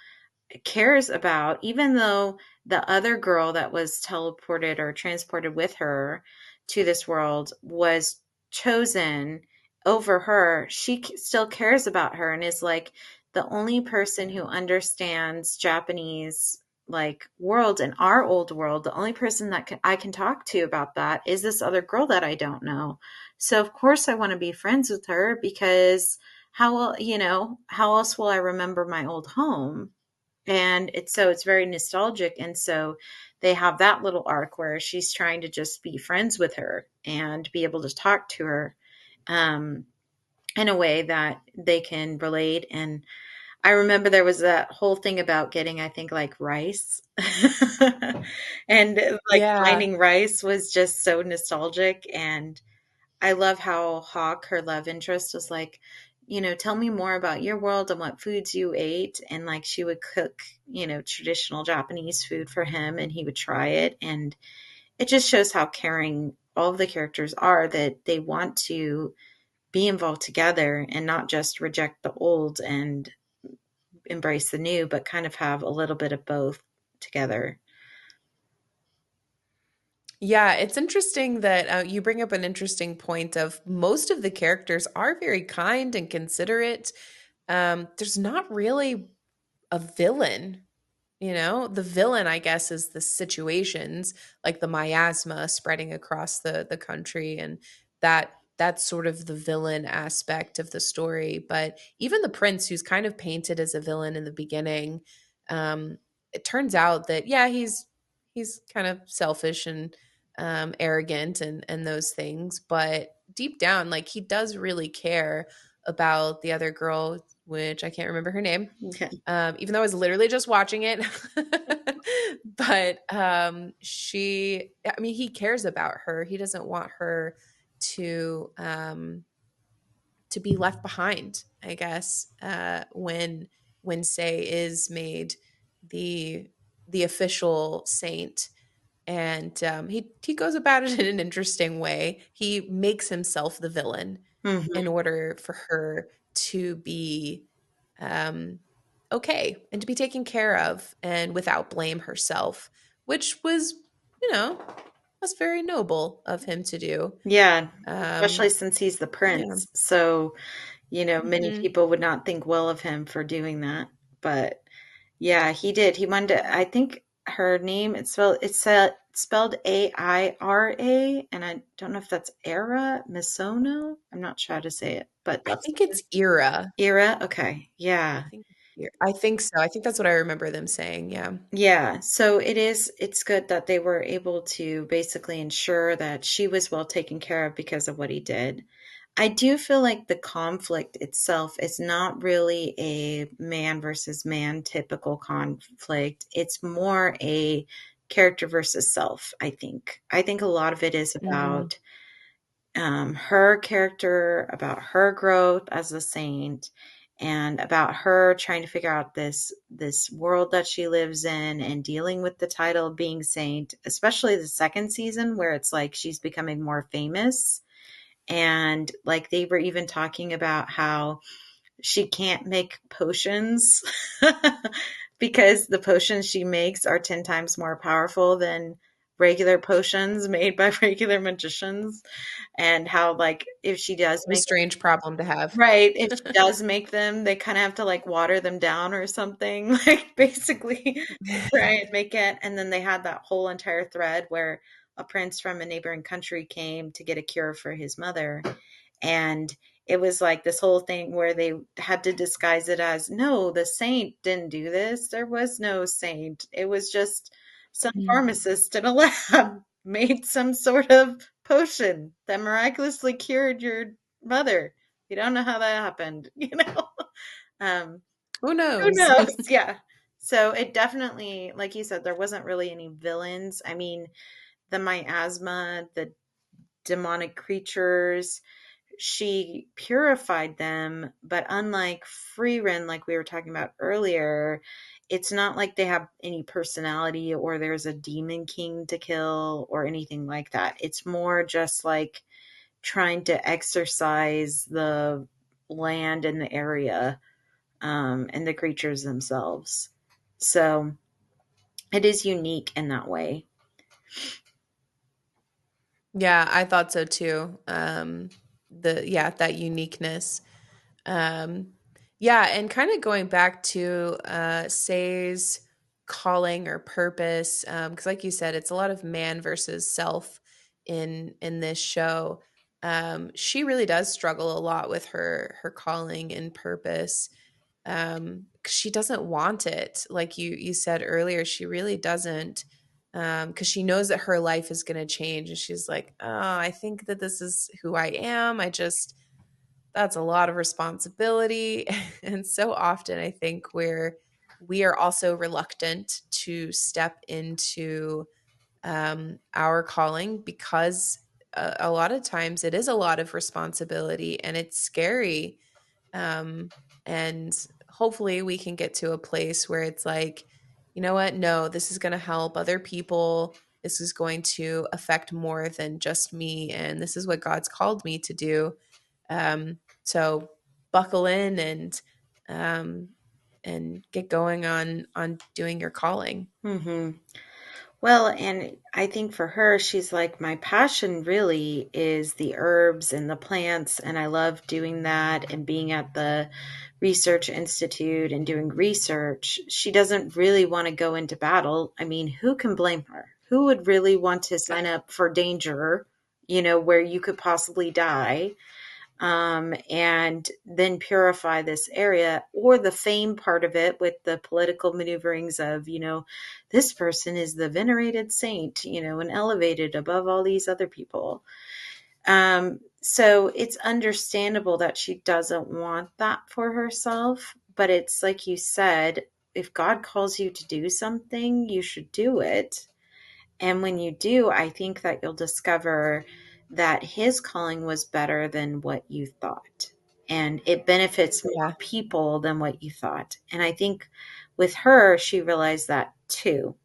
cares about, even though the other girl that was teleported or transported with her to this world was chosen over her, she still cares about her and is like the only person who understands Japanese like world and our old world. The only person that I can talk to about that is this other girl that I don't know. So of course I want to be friends with her, because how else will I remember my old home? And it's very nostalgic. And so they have that little arc where she's trying to just be friends with her and be able to talk to her um, in a way that they can relate. And I remember there was that whole thing about getting, I think, like rice. And like Yeah. finding rice was just so nostalgic. And I love how Hawk, her love interest, was like, tell me more about your world and what foods you ate. And like she would cook, traditional Japanese food for him and he would try it. And it just shows how caring all of the characters are, that they want to be involved together and not just reject the old and embrace the new, but kind of have a little bit of both together. Yeah, it's interesting that you bring up an interesting point of most of the characters are very kind and considerate. There's not really a villain. The villain, I guess, is the situations, like the miasma spreading across the country, and that's sort of the villain aspect of the story. But even the prince, who's kind of painted as a villain in the beginning, um, it turns out that yeah, he's kind of selfish and arrogant and those things. But deep down, like he does really care about the other girl, which I can't remember her name, Okay. even though I was literally just watching it. But I mean, he cares about her. He doesn't want her to be left behind, I guess, when Say is made the the official saint. And he goes about it in an interesting way. He makes himself the villain Mhm. in order for her to be um, okay and to be taken care of and without blame herself, which was, you know, was very noble of him to do. Yeah, especially Um, since he's the yeah. prince. So, many Mhm. people would not think well of him for doing that. But yeah, he did. He wanted to, I think her name, spelled Aira, and I don't know if that's Era Misono. I'm not sure how to say it, but I that's think it's Era. Era. Okay. I Yeah. think I think so. I think that's what I remember them saying. Yeah. Yeah, so it's good that they were able to basically ensure that she was well taken care of because of what he did. I do feel like the conflict itself is not really a man versus man typical conflict. It's more a character versus self, I think. I think a lot of it is Mhm. about her character, about her growth as a saint, and about her trying to figure out this world that she lives in and dealing with the title of being saint, especially the second season where it's like she's becoming more famous. And like they were even talking about how she can't make potions because the potions she makes are 10 times more powerful than regular potions made by regular magicians, and how like if she does A make strange problem to have. right, if she does make them, they kind of have to like water them down or something, like basically to try and make it. And then they had that whole entire thread where a prince from a neighboring country came to get a cure for his mother, and it was like this whole thing where they had to disguise it as, no, the saint didn't do this. There was no saint. It was just some Mm. pharmacist in a lab made some sort of potion that miraculously cured your mother. You don't know how that happened, you know? Um, Who who knows? knows? Yeah. So it definitely, like you said, there wasn't really any villains. I mean, the miasma, the demonic creatures, she purified them, but unlike Freerin, like we were talking about earlier, it's not like they have any personality or there's a demon king to kill or anything like that. It's more just like trying to exorcise the land and the area, and the creatures themselves. So it is unique in that way. Yeah, I thought so too. That uniqueness. Um, yeah, and kind of going back to Say's calling or purpose, because like you said, it's a lot of man versus self in this show. She really does struggle a lot with her calling and purpose. 'Cause she doesn't want it. Like you said earlier, she really doesn't. Because she knows that her life is going to change, and she's like, "Oh, I think that this is who I am. I just that's a lot of responsibility." And so often I think we are also reluctant to step into our calling because a lot of times it is a lot of responsibility and it's scary. And hopefully we can get to a place where it's like, you know what? No, this is going to help other people. This is going to affect more than just me. And this is what God's called me to do. So buckle in um, and get going on doing your calling. Hmm. Well, and I think for her, she's like, my passion really is the herbs and the plants, and I love doing that and being at the research institute and doing research. She doesn't really want to go into battle. I mean, who can blame her? Who would really want to sign up for danger, where you could possibly die? And then purify this area, or the fame part of it with the political maneuverings of, this person is the venerated saint, and elevated above all these other people. So it's understandable that she doesn't want that for herself, but it's like you said, if God calls you to do something, you should do it. And when you do, I think that you'll discover that his calling was better than what you thought. And it benefits more Yeah. people than what you thought. And I think with her, she realized that too.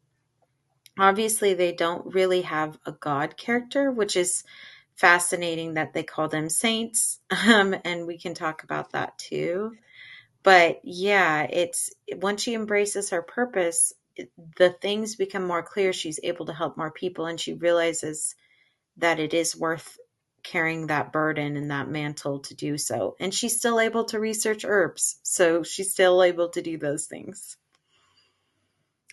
Obviously, they don't really have a God character, which is fascinating that they call them saints. And we can talk about that too. But yeah, it's once she embraces her purpose, the things become more clear. She's able to help more people, and she realizes that it is worth carrying that burden and that mantle to do so. And she's still able to research herbs, so she's still able to do those things.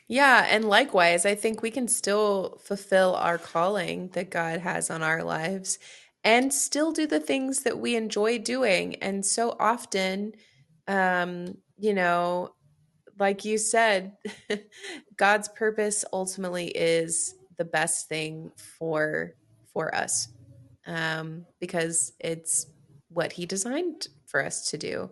Yeah, and likewise, I think we can still fulfill our calling that God has on our lives and still do the things that we enjoy doing. And so often, you know, like you said, God's purpose ultimately is the best thing for us, because it's what He designed for us to do.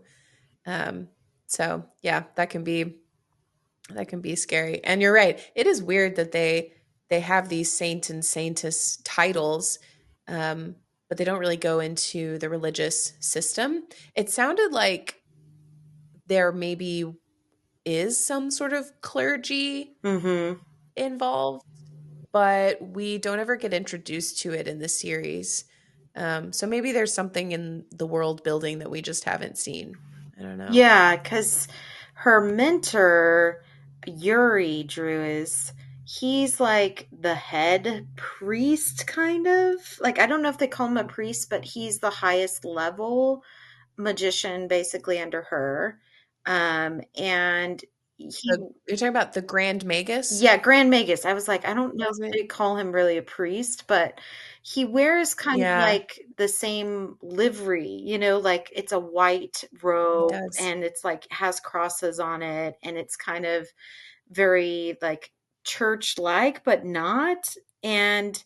Um, so yeah, that can be scary. And you're right. It is weird that they have these saint and saintess titles, um, but they don't really go into the religious system. It sounded like there maybe is some sort of clergy Mm-hmm. involved, but we don't ever get introduced to it in the series. So maybe there's something in the world building that we just haven't seen. I don't know. Yeah, because her mentor, Yuri Druis, he's like the head priest, kind of. Like, I don't know if they call him a priest, but he's the highest level magician basically under her. And he, You're talking about the Grand Magus? yeah, Grand Magus. I was like, I don't know That is if it? they call him really a priest, but he wears kind of Yeah, like the same livery, like it's a white he robe does. and it's like has crosses on it and it's kind of very like church like, but not. And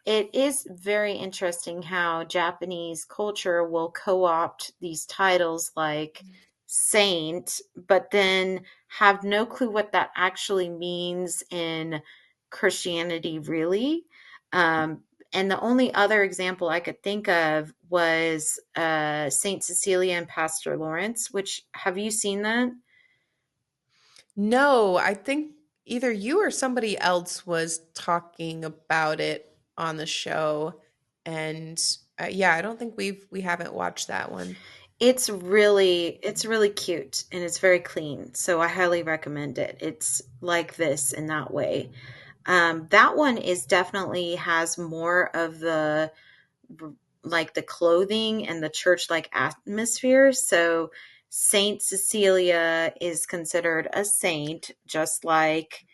it is very interesting how Japanese culture will co opt these titles like saint, but then have no clue what that actually means in Christianity, really. Um, and the only other example I could think of was Saint Cecilia and Pastor Lawrence, which have you seen that? No, I think either you or somebody else was talking about it on the show, and yeah, I don't think we haven't watched that one. It's really cute and it's very clean. So I highly recommend it. It's like this in that way. That one is definitely has more of the like the clothing and the church like atmosphere. So Saint Cecilia is considered a saint, just like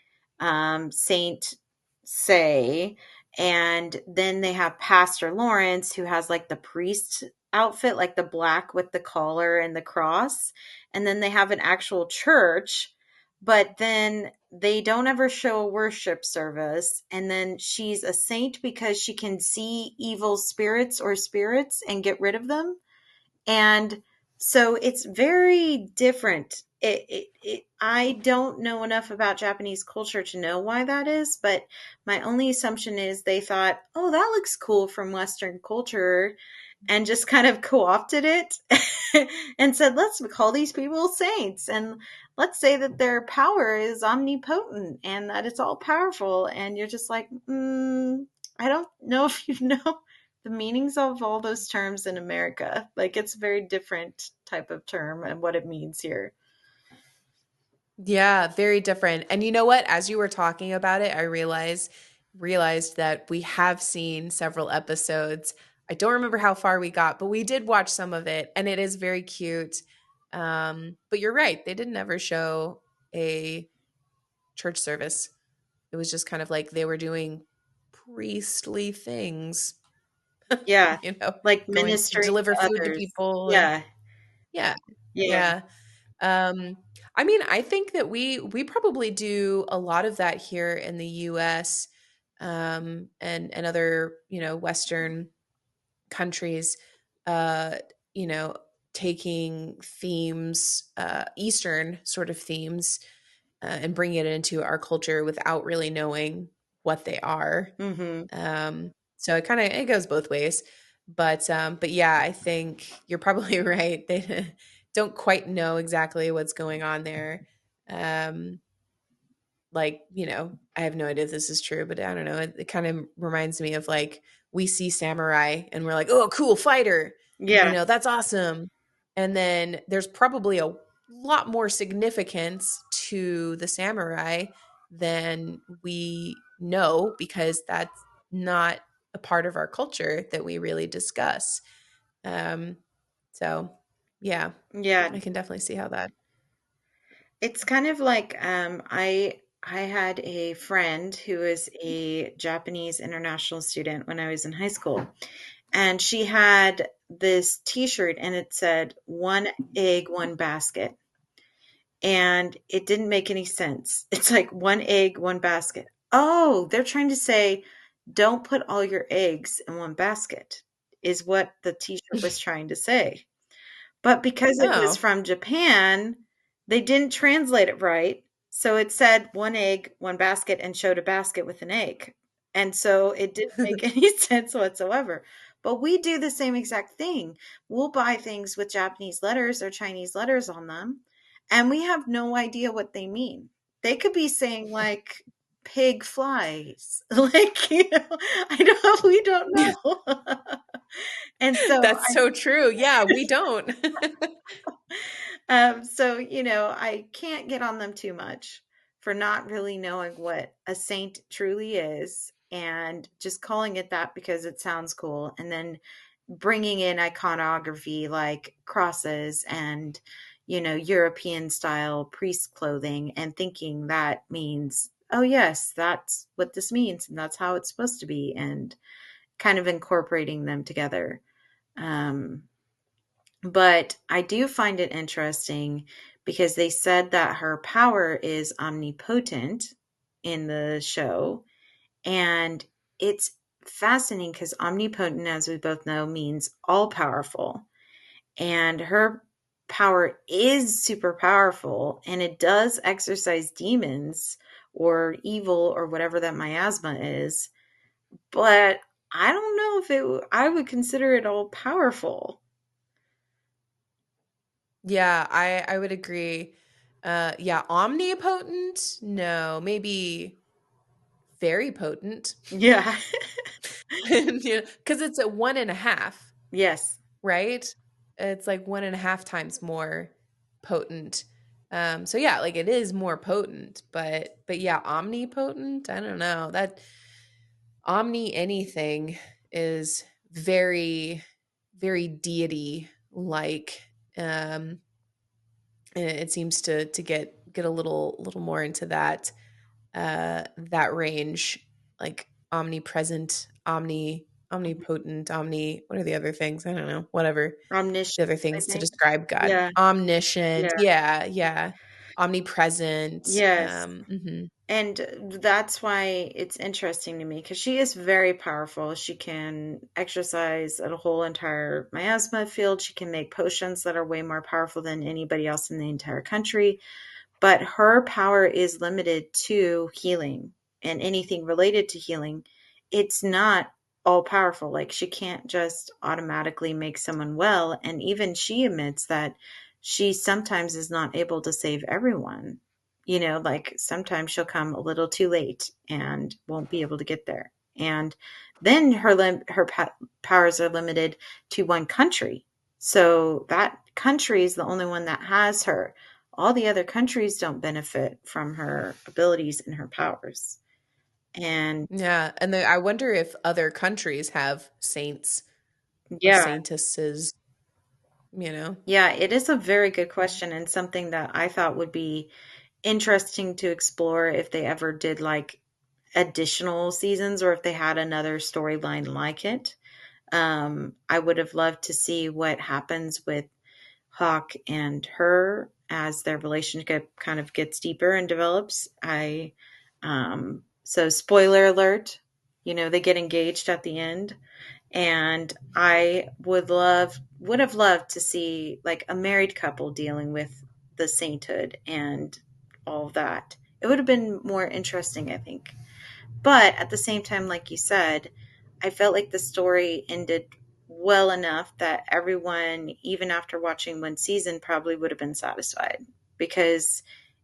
Saint Say. And then they have Pastor Lawrence, who has like the priest outfit, like the black with the collar and the cross. And then they have an actual church, but then they don't ever show a worship service. And then she's a saint because she can see evil spirits or spirits and get rid of them. And so it's very different. I don't know enough about Japanese culture to know why that is, but my only assumption is they thought, oh, that looks cool from Western culture, and just kind of co-opted it and said, let's call these people saints and let's say that their power is omnipotent and that it's all powerful. And you're just like, I don't know if you know the meanings of all those terms in America. Like it's a very different type of term and what it means here. Yeah, very different. And you know what? As you were talking about it, I realized that we have seen several episodes. I don't remember how far we got, but we did watch some of it, and it is very cute. But you're right; they didn't ever show a church service. It was just kind of like they were doing priestly things, Yeah. you know, Like going to ministering deliver to food to others. people, and Yeah. yeah, Yeah. yeah. Um, I mean, I think that we probably do a lot of that here in the US, and other, Western countries. uh, you know, taking themes, Eastern sort of themes, and bringing it into our culture without really knowing what they are. Mm-hmm. So it kind of it goes both ways. But yeah, I think you're probably right. They don't quite know exactly what's going on there. Um, like, I have no idea if this is true, but I don't know. It kind of reminds me of like we see samurai and we're like, oh, cool fighter, Yeah. that's awesome. And then there's probably a lot more significance to the samurai than we know because that's not a part of our culture that we really discuss. Um, so yeah, Yeah. I can definitely see how that. It's kind of like I had a friend who was a Japanese international student when I was in high school, and she had this t-shirt and it said one egg, one basket. And it didn't make any sense. It's like one egg, one basket. Oh, they're trying to say don't put all your eggs in one basket, is what the t-shirt was trying to say. But because it was Oh. from Japan, they didn't translate it right. So it said one egg, one basket, and showed a basket with an egg. And so it didn't make any sense whatsoever. But we do the same exact thing. We'll buy things with Japanese letters or Chinese letters on them, and we have no idea what they mean. They could be saying like pig flies. Like, we don't know. And so That's so true. Yeah, we don't. I can't get on them too much for not really knowing what a saint truly is and just calling it that because it sounds cool. And then bringing in iconography like crosses and, European style priest clothing and thinking that means, oh, yes, that's what this means. And that's how it's supposed to be. And kind of incorporating them together. Um, but I do find it interesting because they said that her power is omnipotent in the show. And it's fascinating because omnipotent, as we both know, means all powerful. And her power is super powerful and it does exorcise demons or evil or whatever that miasma is. But I don't know if I would consider it all powerful. Yeah, I would agree. Yeah, omnipotent? No, maybe very potent. Yeah. Because it's at 1.5, Yes. right? It's like 1.5 times more potent. So yeah, like it is more potent, but yeah, omnipotent. I don't know that omni anything is very, very deity like. Um, and it seems to get a little more into that range, like omnipresent, omnipotent, what are the other things? I don't know, whatever the Omniscient, other I things to think. describe God. Yeah. Omniscient, Yeah. yeah, yeah. Omnipresent. Yes. Mhm. And that's why it's interesting to me because she is very powerful. She can exercise a whole entire miasma field. She can make potions that are way more powerful than anybody else in the entire country. But her power is limited to healing and anything related to healing. It's not all powerful. Like she can't just automatically make someone well. And even she admits that she sometimes is not able to save everyone. Like sometimes she'll come a little too late and won't be able to get there. And then powers are limited to one country. So that country is the only one that has her. All the other countries don't benefit from her abilities and her powers. And Yeah, and I wonder if other countries have saints or yeah, saintesses, you know? yeah, it is a very good question and something that I thought would be interesting to explore if they ever did like additional seasons or if they had another storyline like it. I would have loved to see what happens with Hawk and her as their relationship kind of gets deeper and develops. So spoiler alert, they get engaged at the end And I would have loved to see like a married couple dealing with the sainthood and all of that. It would have been more interesting, I think. But at the same time, like you said, I felt like the story ended well enough that everyone, even after watching one season, probably would have been satisfied because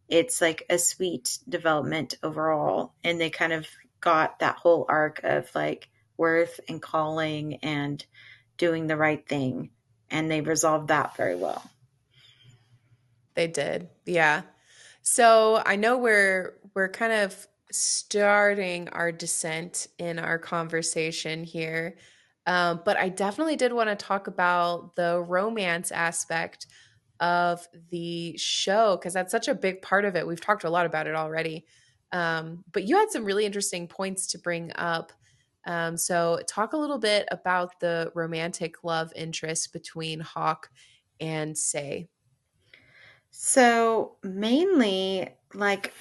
it's like a sweet development overall. And they kind of got that whole arc of like worth and calling and doing the right thing. And they resolved that very well. They did. Yeah. So I know we're kind of starting our descent in our conversation here. But I definitely did want to talk about the romance aspect of the show because that's such a big part of it. We've talked a lot about it already. But you had some really interesting points to bring up. So talk a little bit about the romantic love interest between Hawk and Say. So mainly like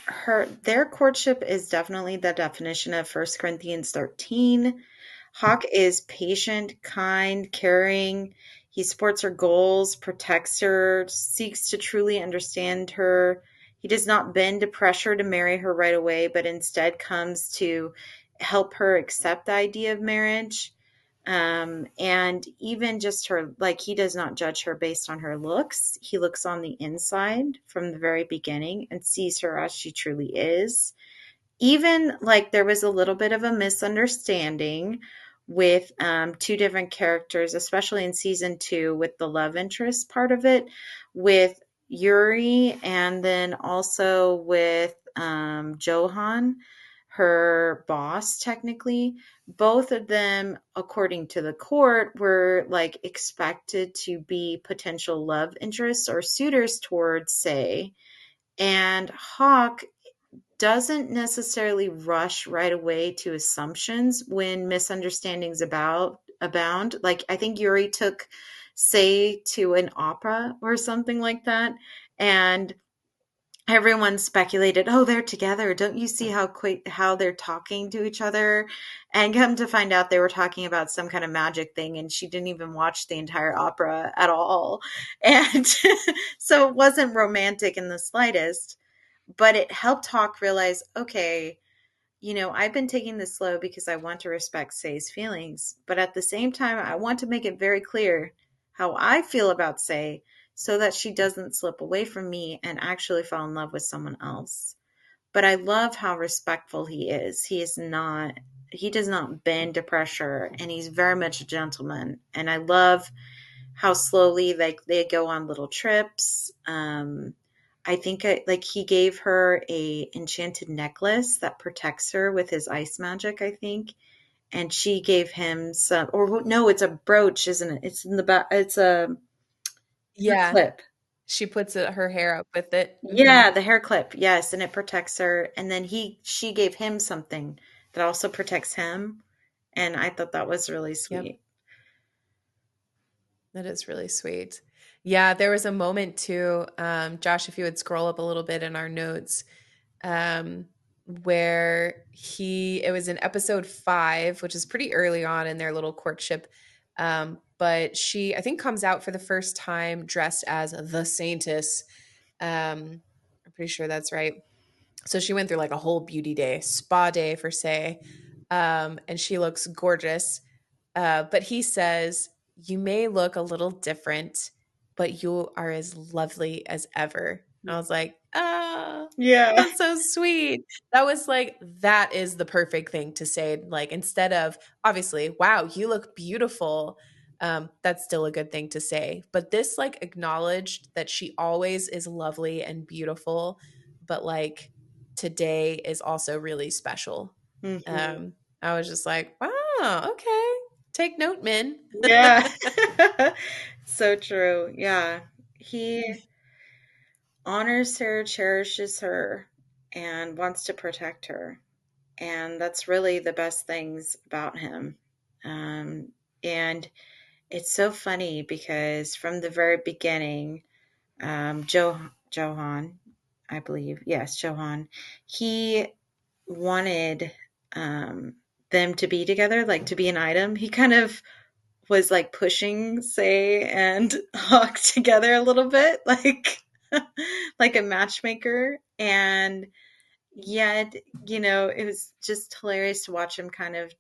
their courtship is definitely the definition of First Corinthians 13. Hawk is patient, kind, caring. He supports her goals, protects her, seeks to truly understand her. He does not bend to pressure to marry her right away, but instead comes to help her accept the idea of marriage. And even just her, like, he does not judge her based on her looks. He looks on the inside from the very beginning and sees her as she truly is. Even like there was a little bit of a misunderstanding with two different characters, especially in season 2 with the love interest part of it, with Yuri and then also with Johan, her boss, technically. Both of them, according to the court, were like expected to be potential love interests or suitors towards Say. And Hawk doesn't necessarily rush right away to assumptions when misunderstandings about abound. Like I think Yuri took Say to an opera or something like that, and everyone speculated, "Oh, they're together. Don't you see how quick how they're talking to each other?" And come to find out they were talking about some kind of magic thing, and she didn't even watch the entire opera at all. And so it wasn't romantic in the slightest, but it helped Hawk realize, okay, I've been taking this slow because I want to respect Say's feelings, but at the same time, I want to make it very clear how I feel about Say so that she doesn't slip away from me and actually fall in love with someone else. But I love how respectful he is. He does not bend to pressure, and he's very much a gentleman. And I love how slowly like they go on little trips. I think like he gave her a enchanted necklace that protects her with his ice magic, I think. And she gave him some, or no, it's a brooch, isn't it? It's in the back. It's a hair Yeah. clip. She puts her hair up with it. Yeah, the hair clip. Yes, and it protects her. And then she gave him something that also protects him. And I thought that was really Yep. sweet. That is really sweet. Yeah, there was a moment too, Josh, if you would scroll up a little bit in our notes, um, where it was in episode 5, which is pretty early on in their little courtship. But she, I think, comes out for the first time dressed as the Saintess. I'm pretty sure that's right. So she went through like a whole beauty day, spa day for Say, and she looks gorgeous. But he says, "You may look a little different, but you are as lovely as ever." And I was like, "Ah, Yeah. that's so sweet." That was like, that is the perfect thing to say. Like, instead of obviously, "Wow, you look beautiful." That's still a good thing to say. But this like acknowledged that she always is lovely and beautiful, but like today is also really special. Hmm. Um, I was just like, wow, okay. Take note, men. Yeah. So true. Yeah. He honors her, cherishes her, and wants to protect her. And that's really the best things about him. Um, and it's so funny because from the very beginning, Johan, I believe, yes, Johan, he wanted um, them to be together, like to be an item. He kind of was like pushing Say and Hawk together a little bit, like like a matchmaker. And yet, it was just hilarious to watch him kind of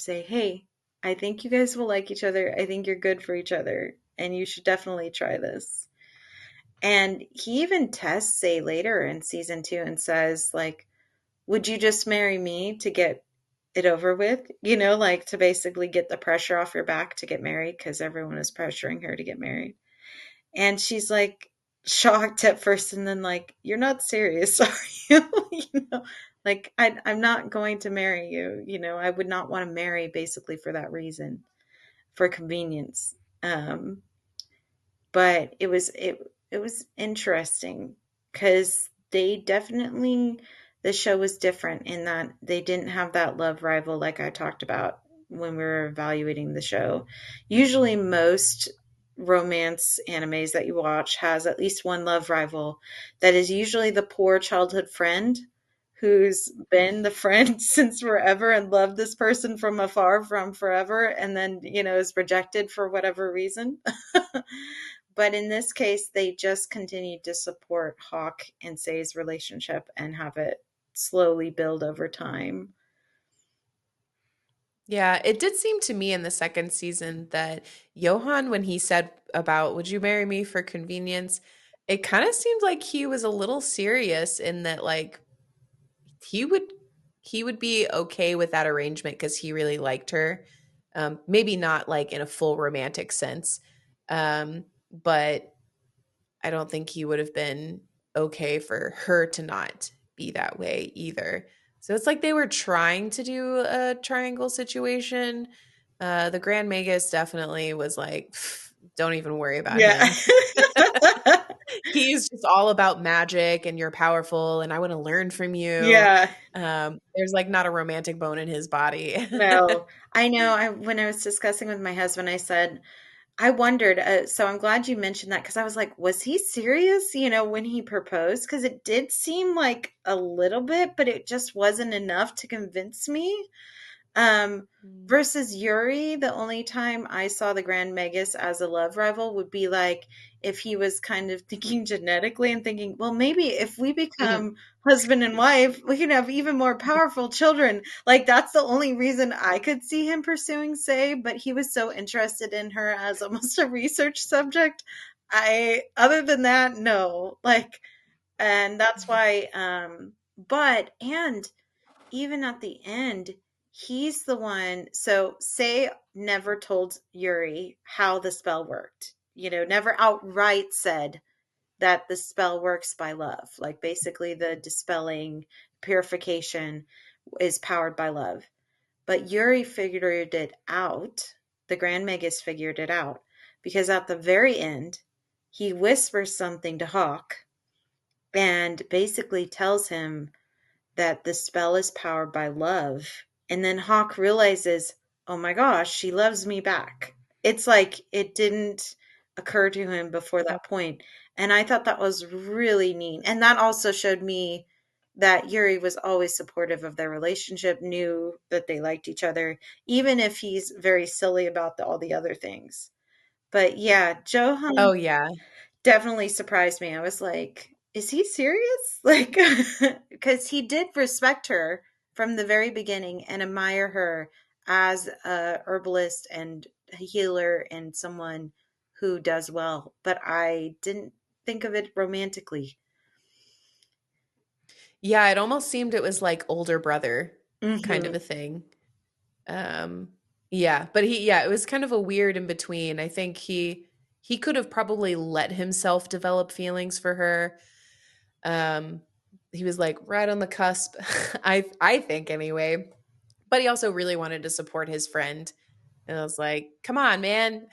say, "Hey, I think you guys will like each other. I think you're good for each other, and you should definitely try this." And he even tests Say later in season 2 and says, like, "Would you just marry me to get it over with?" Like to basically get the pressure off your back to get married because everyone is pressuring her to get married. And she's like shocked at first and then like, "You're not serious, are you?" Like I'm not going to marry you. I would not want to marry basically for that reason, for convenience. Um, but it was interesting because the show was different in that they didn't have that love rival like I talked about when we were evaluating the show. Usually most romance animes that you watch has at least one love rival that is usually the poor childhood friend who's been the friend since forever and loved this person from afar from forever and then is rejected for whatever reason. But in this case, they just continued to support Hawk and Say's relationship and have it slowly build over time. Yeah, it did seem to me in the second season that Johann, when he said about, would you marry me for convenience? It kind of seemed like he was a little serious in that, like, he would he would be okay with that arrangement because he really liked her. Maybe not like in a full romantic sense, but I don't think he would have been okay for her to not be that way either. So it's like they were trying to do a triangle situation. The Grand Magus definitely was like, "Pff, don't even worry about Yeah. him. He's just all about magic and you're powerful and I want to learn from you." Yeah. There's like not a romantic bone in his body. No, I know. When I was discussing with my husband, I said, I wondered. So I'm glad you mentioned that because I was like, was he serious, when he proposed? Because it did seem like a little bit, but it just wasn't enough to convince me. Um, Mm. versus Yuri, the only time I saw the Grand Magus as a love rival would be like if he was kind of thinking genetically and thinking, well, maybe if we become husband and wife, we can have even more powerful children. Like that's the only reason I could see him pursuing Say, but he was so interested in her as almost a research subject. Other than that, no. Like, and that's why, and even at the end, he's the one. So, Say never told Yuri how the spell worked, never outright said that the spell works by love. Like, basically, the dispelling, purification is powered by love. But Yuri figured it out. The Grand Magus figured it out because at the very end, he whispers something to Hawk and basically tells him that the spell is powered by love. And then Hawk realizes, oh my gosh, she loves me back. It's like it didn't occur to him before that point. And I thought that was really neat. And that also showed me that Yuri was always supportive of their relationship, knew that they liked each other, even if he's very silly about all the other things. But yeah, Oh Johan yeah. definitely surprised me. I was like, is he serious? Like, because he did respect her from the very beginning and admire her as a herbalist and a healer and someone who does well. But I didn't think of it romantically. Yeah, it almost seemed it was like older brother kind of Hmm. a thing. Um, yeah, but yeah, it was kind of a weird in between. I think he could have probably let himself develop feelings for her. Um, he was like right on the cusp, I think anyway. But he also really wanted to support his friend. And I was like, come on, man.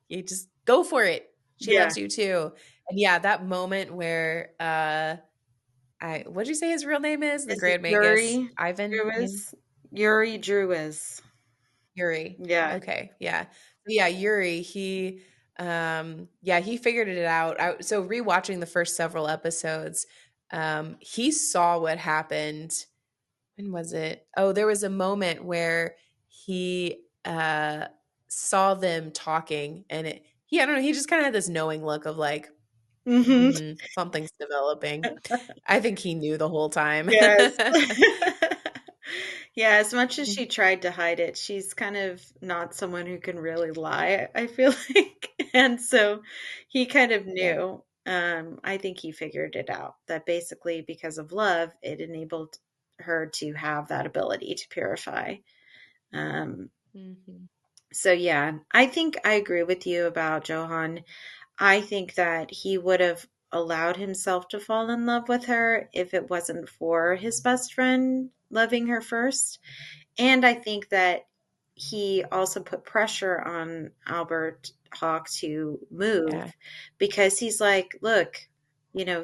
You just go for it. She Yeah. loves you too. And yeah, that moment where I what'd you say his real name is? The Is it Grand Magus, Yuri Ivan? Druis? Yuri Druis. Yuri. Yeah. Okay, yeah. Yeah, Yuri, he figured it out. So rewatching the first several episodes, he saw what happened. When was it? Oh, there was a moment where he saw them talking, and I don't know, he just kind of had this knowing look of like, Hmm. something's developing. I think he knew the whole time. Yes. Yeah, as much as she tried to hide it, she's kind of not someone who can really lie, I feel like. And so he kind of Yeah. knew. I think he figured it out that basically because of love, it enabled her to have that ability to purify. Um, Mhm. so yeah, I think I agree with you about Johan. I think that he would have allowed himself to fall in love with her if it wasn't for his best friend loving her first. And I think that he also put pressure on Albert Hawk to move Yeah. because he's like, look, you know,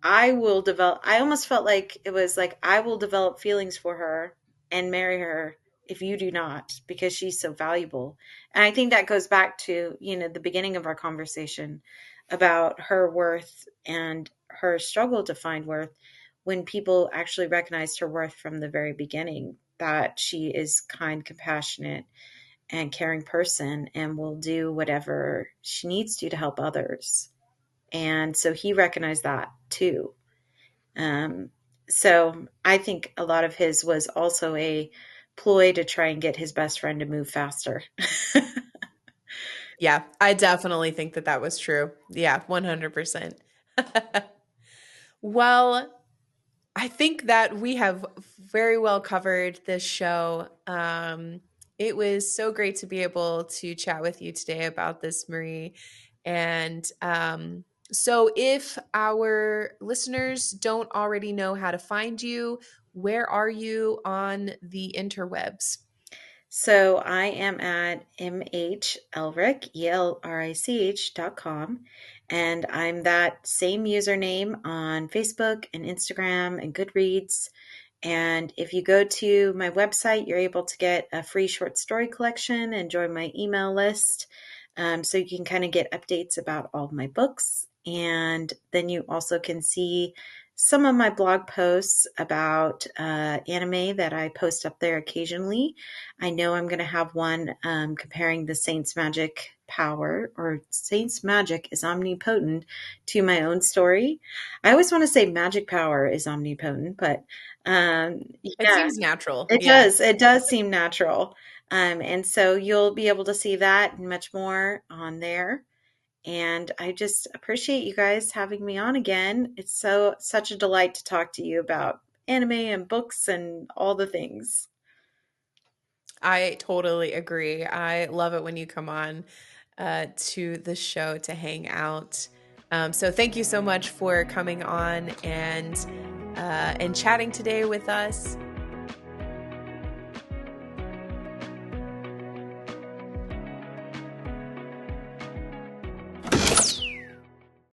I will develop. I almost felt like it was like, I will develop feelings for her and marry her if you do not, because she's so valuable. And I think that goes back to, the beginning of our conversation about her worth and her struggle to find worth when people actually recognized her worth from the very beginning, that she is kind, compassionate, and caring person and will do whatever she needs to help others. And so he recognized that too. Um, so I think a lot of his was also a ploy to try and get his best friend to move faster. Yeah, I definitely think that was true. Yeah, 100%. Well, I think that we have very well covered this show. It was so great to be able to chat with you today about this, Marie. And so, if our listeners don't already know how to find you, where are you on the interwebs? So I am at mhelrich, ELRICH.com, and I'm that same username on Facebook and Instagram and Goodreads. And if you go to my website, you're able to get a free short story collection and join my email list. So you can kind of get updates about all of my books. And then you also can see some of my blog posts about anime that I post up there occasionally. I know I'm going to have one comparing the Saint's Magic power, or Saint's Magic is omnipotent, to my own story. I always want to say magic power is omnipotent, but It yeah, seems natural. it Yeah. does. It does seem natural. And so you'll be able to see that and much more on there. And I just appreciate you guys having me on again. It's such a delight to talk to you about anime and books and all the things. I totally agree. I love it when you come on to the show to hang out. So thank you so much for coming on and chatting today with us.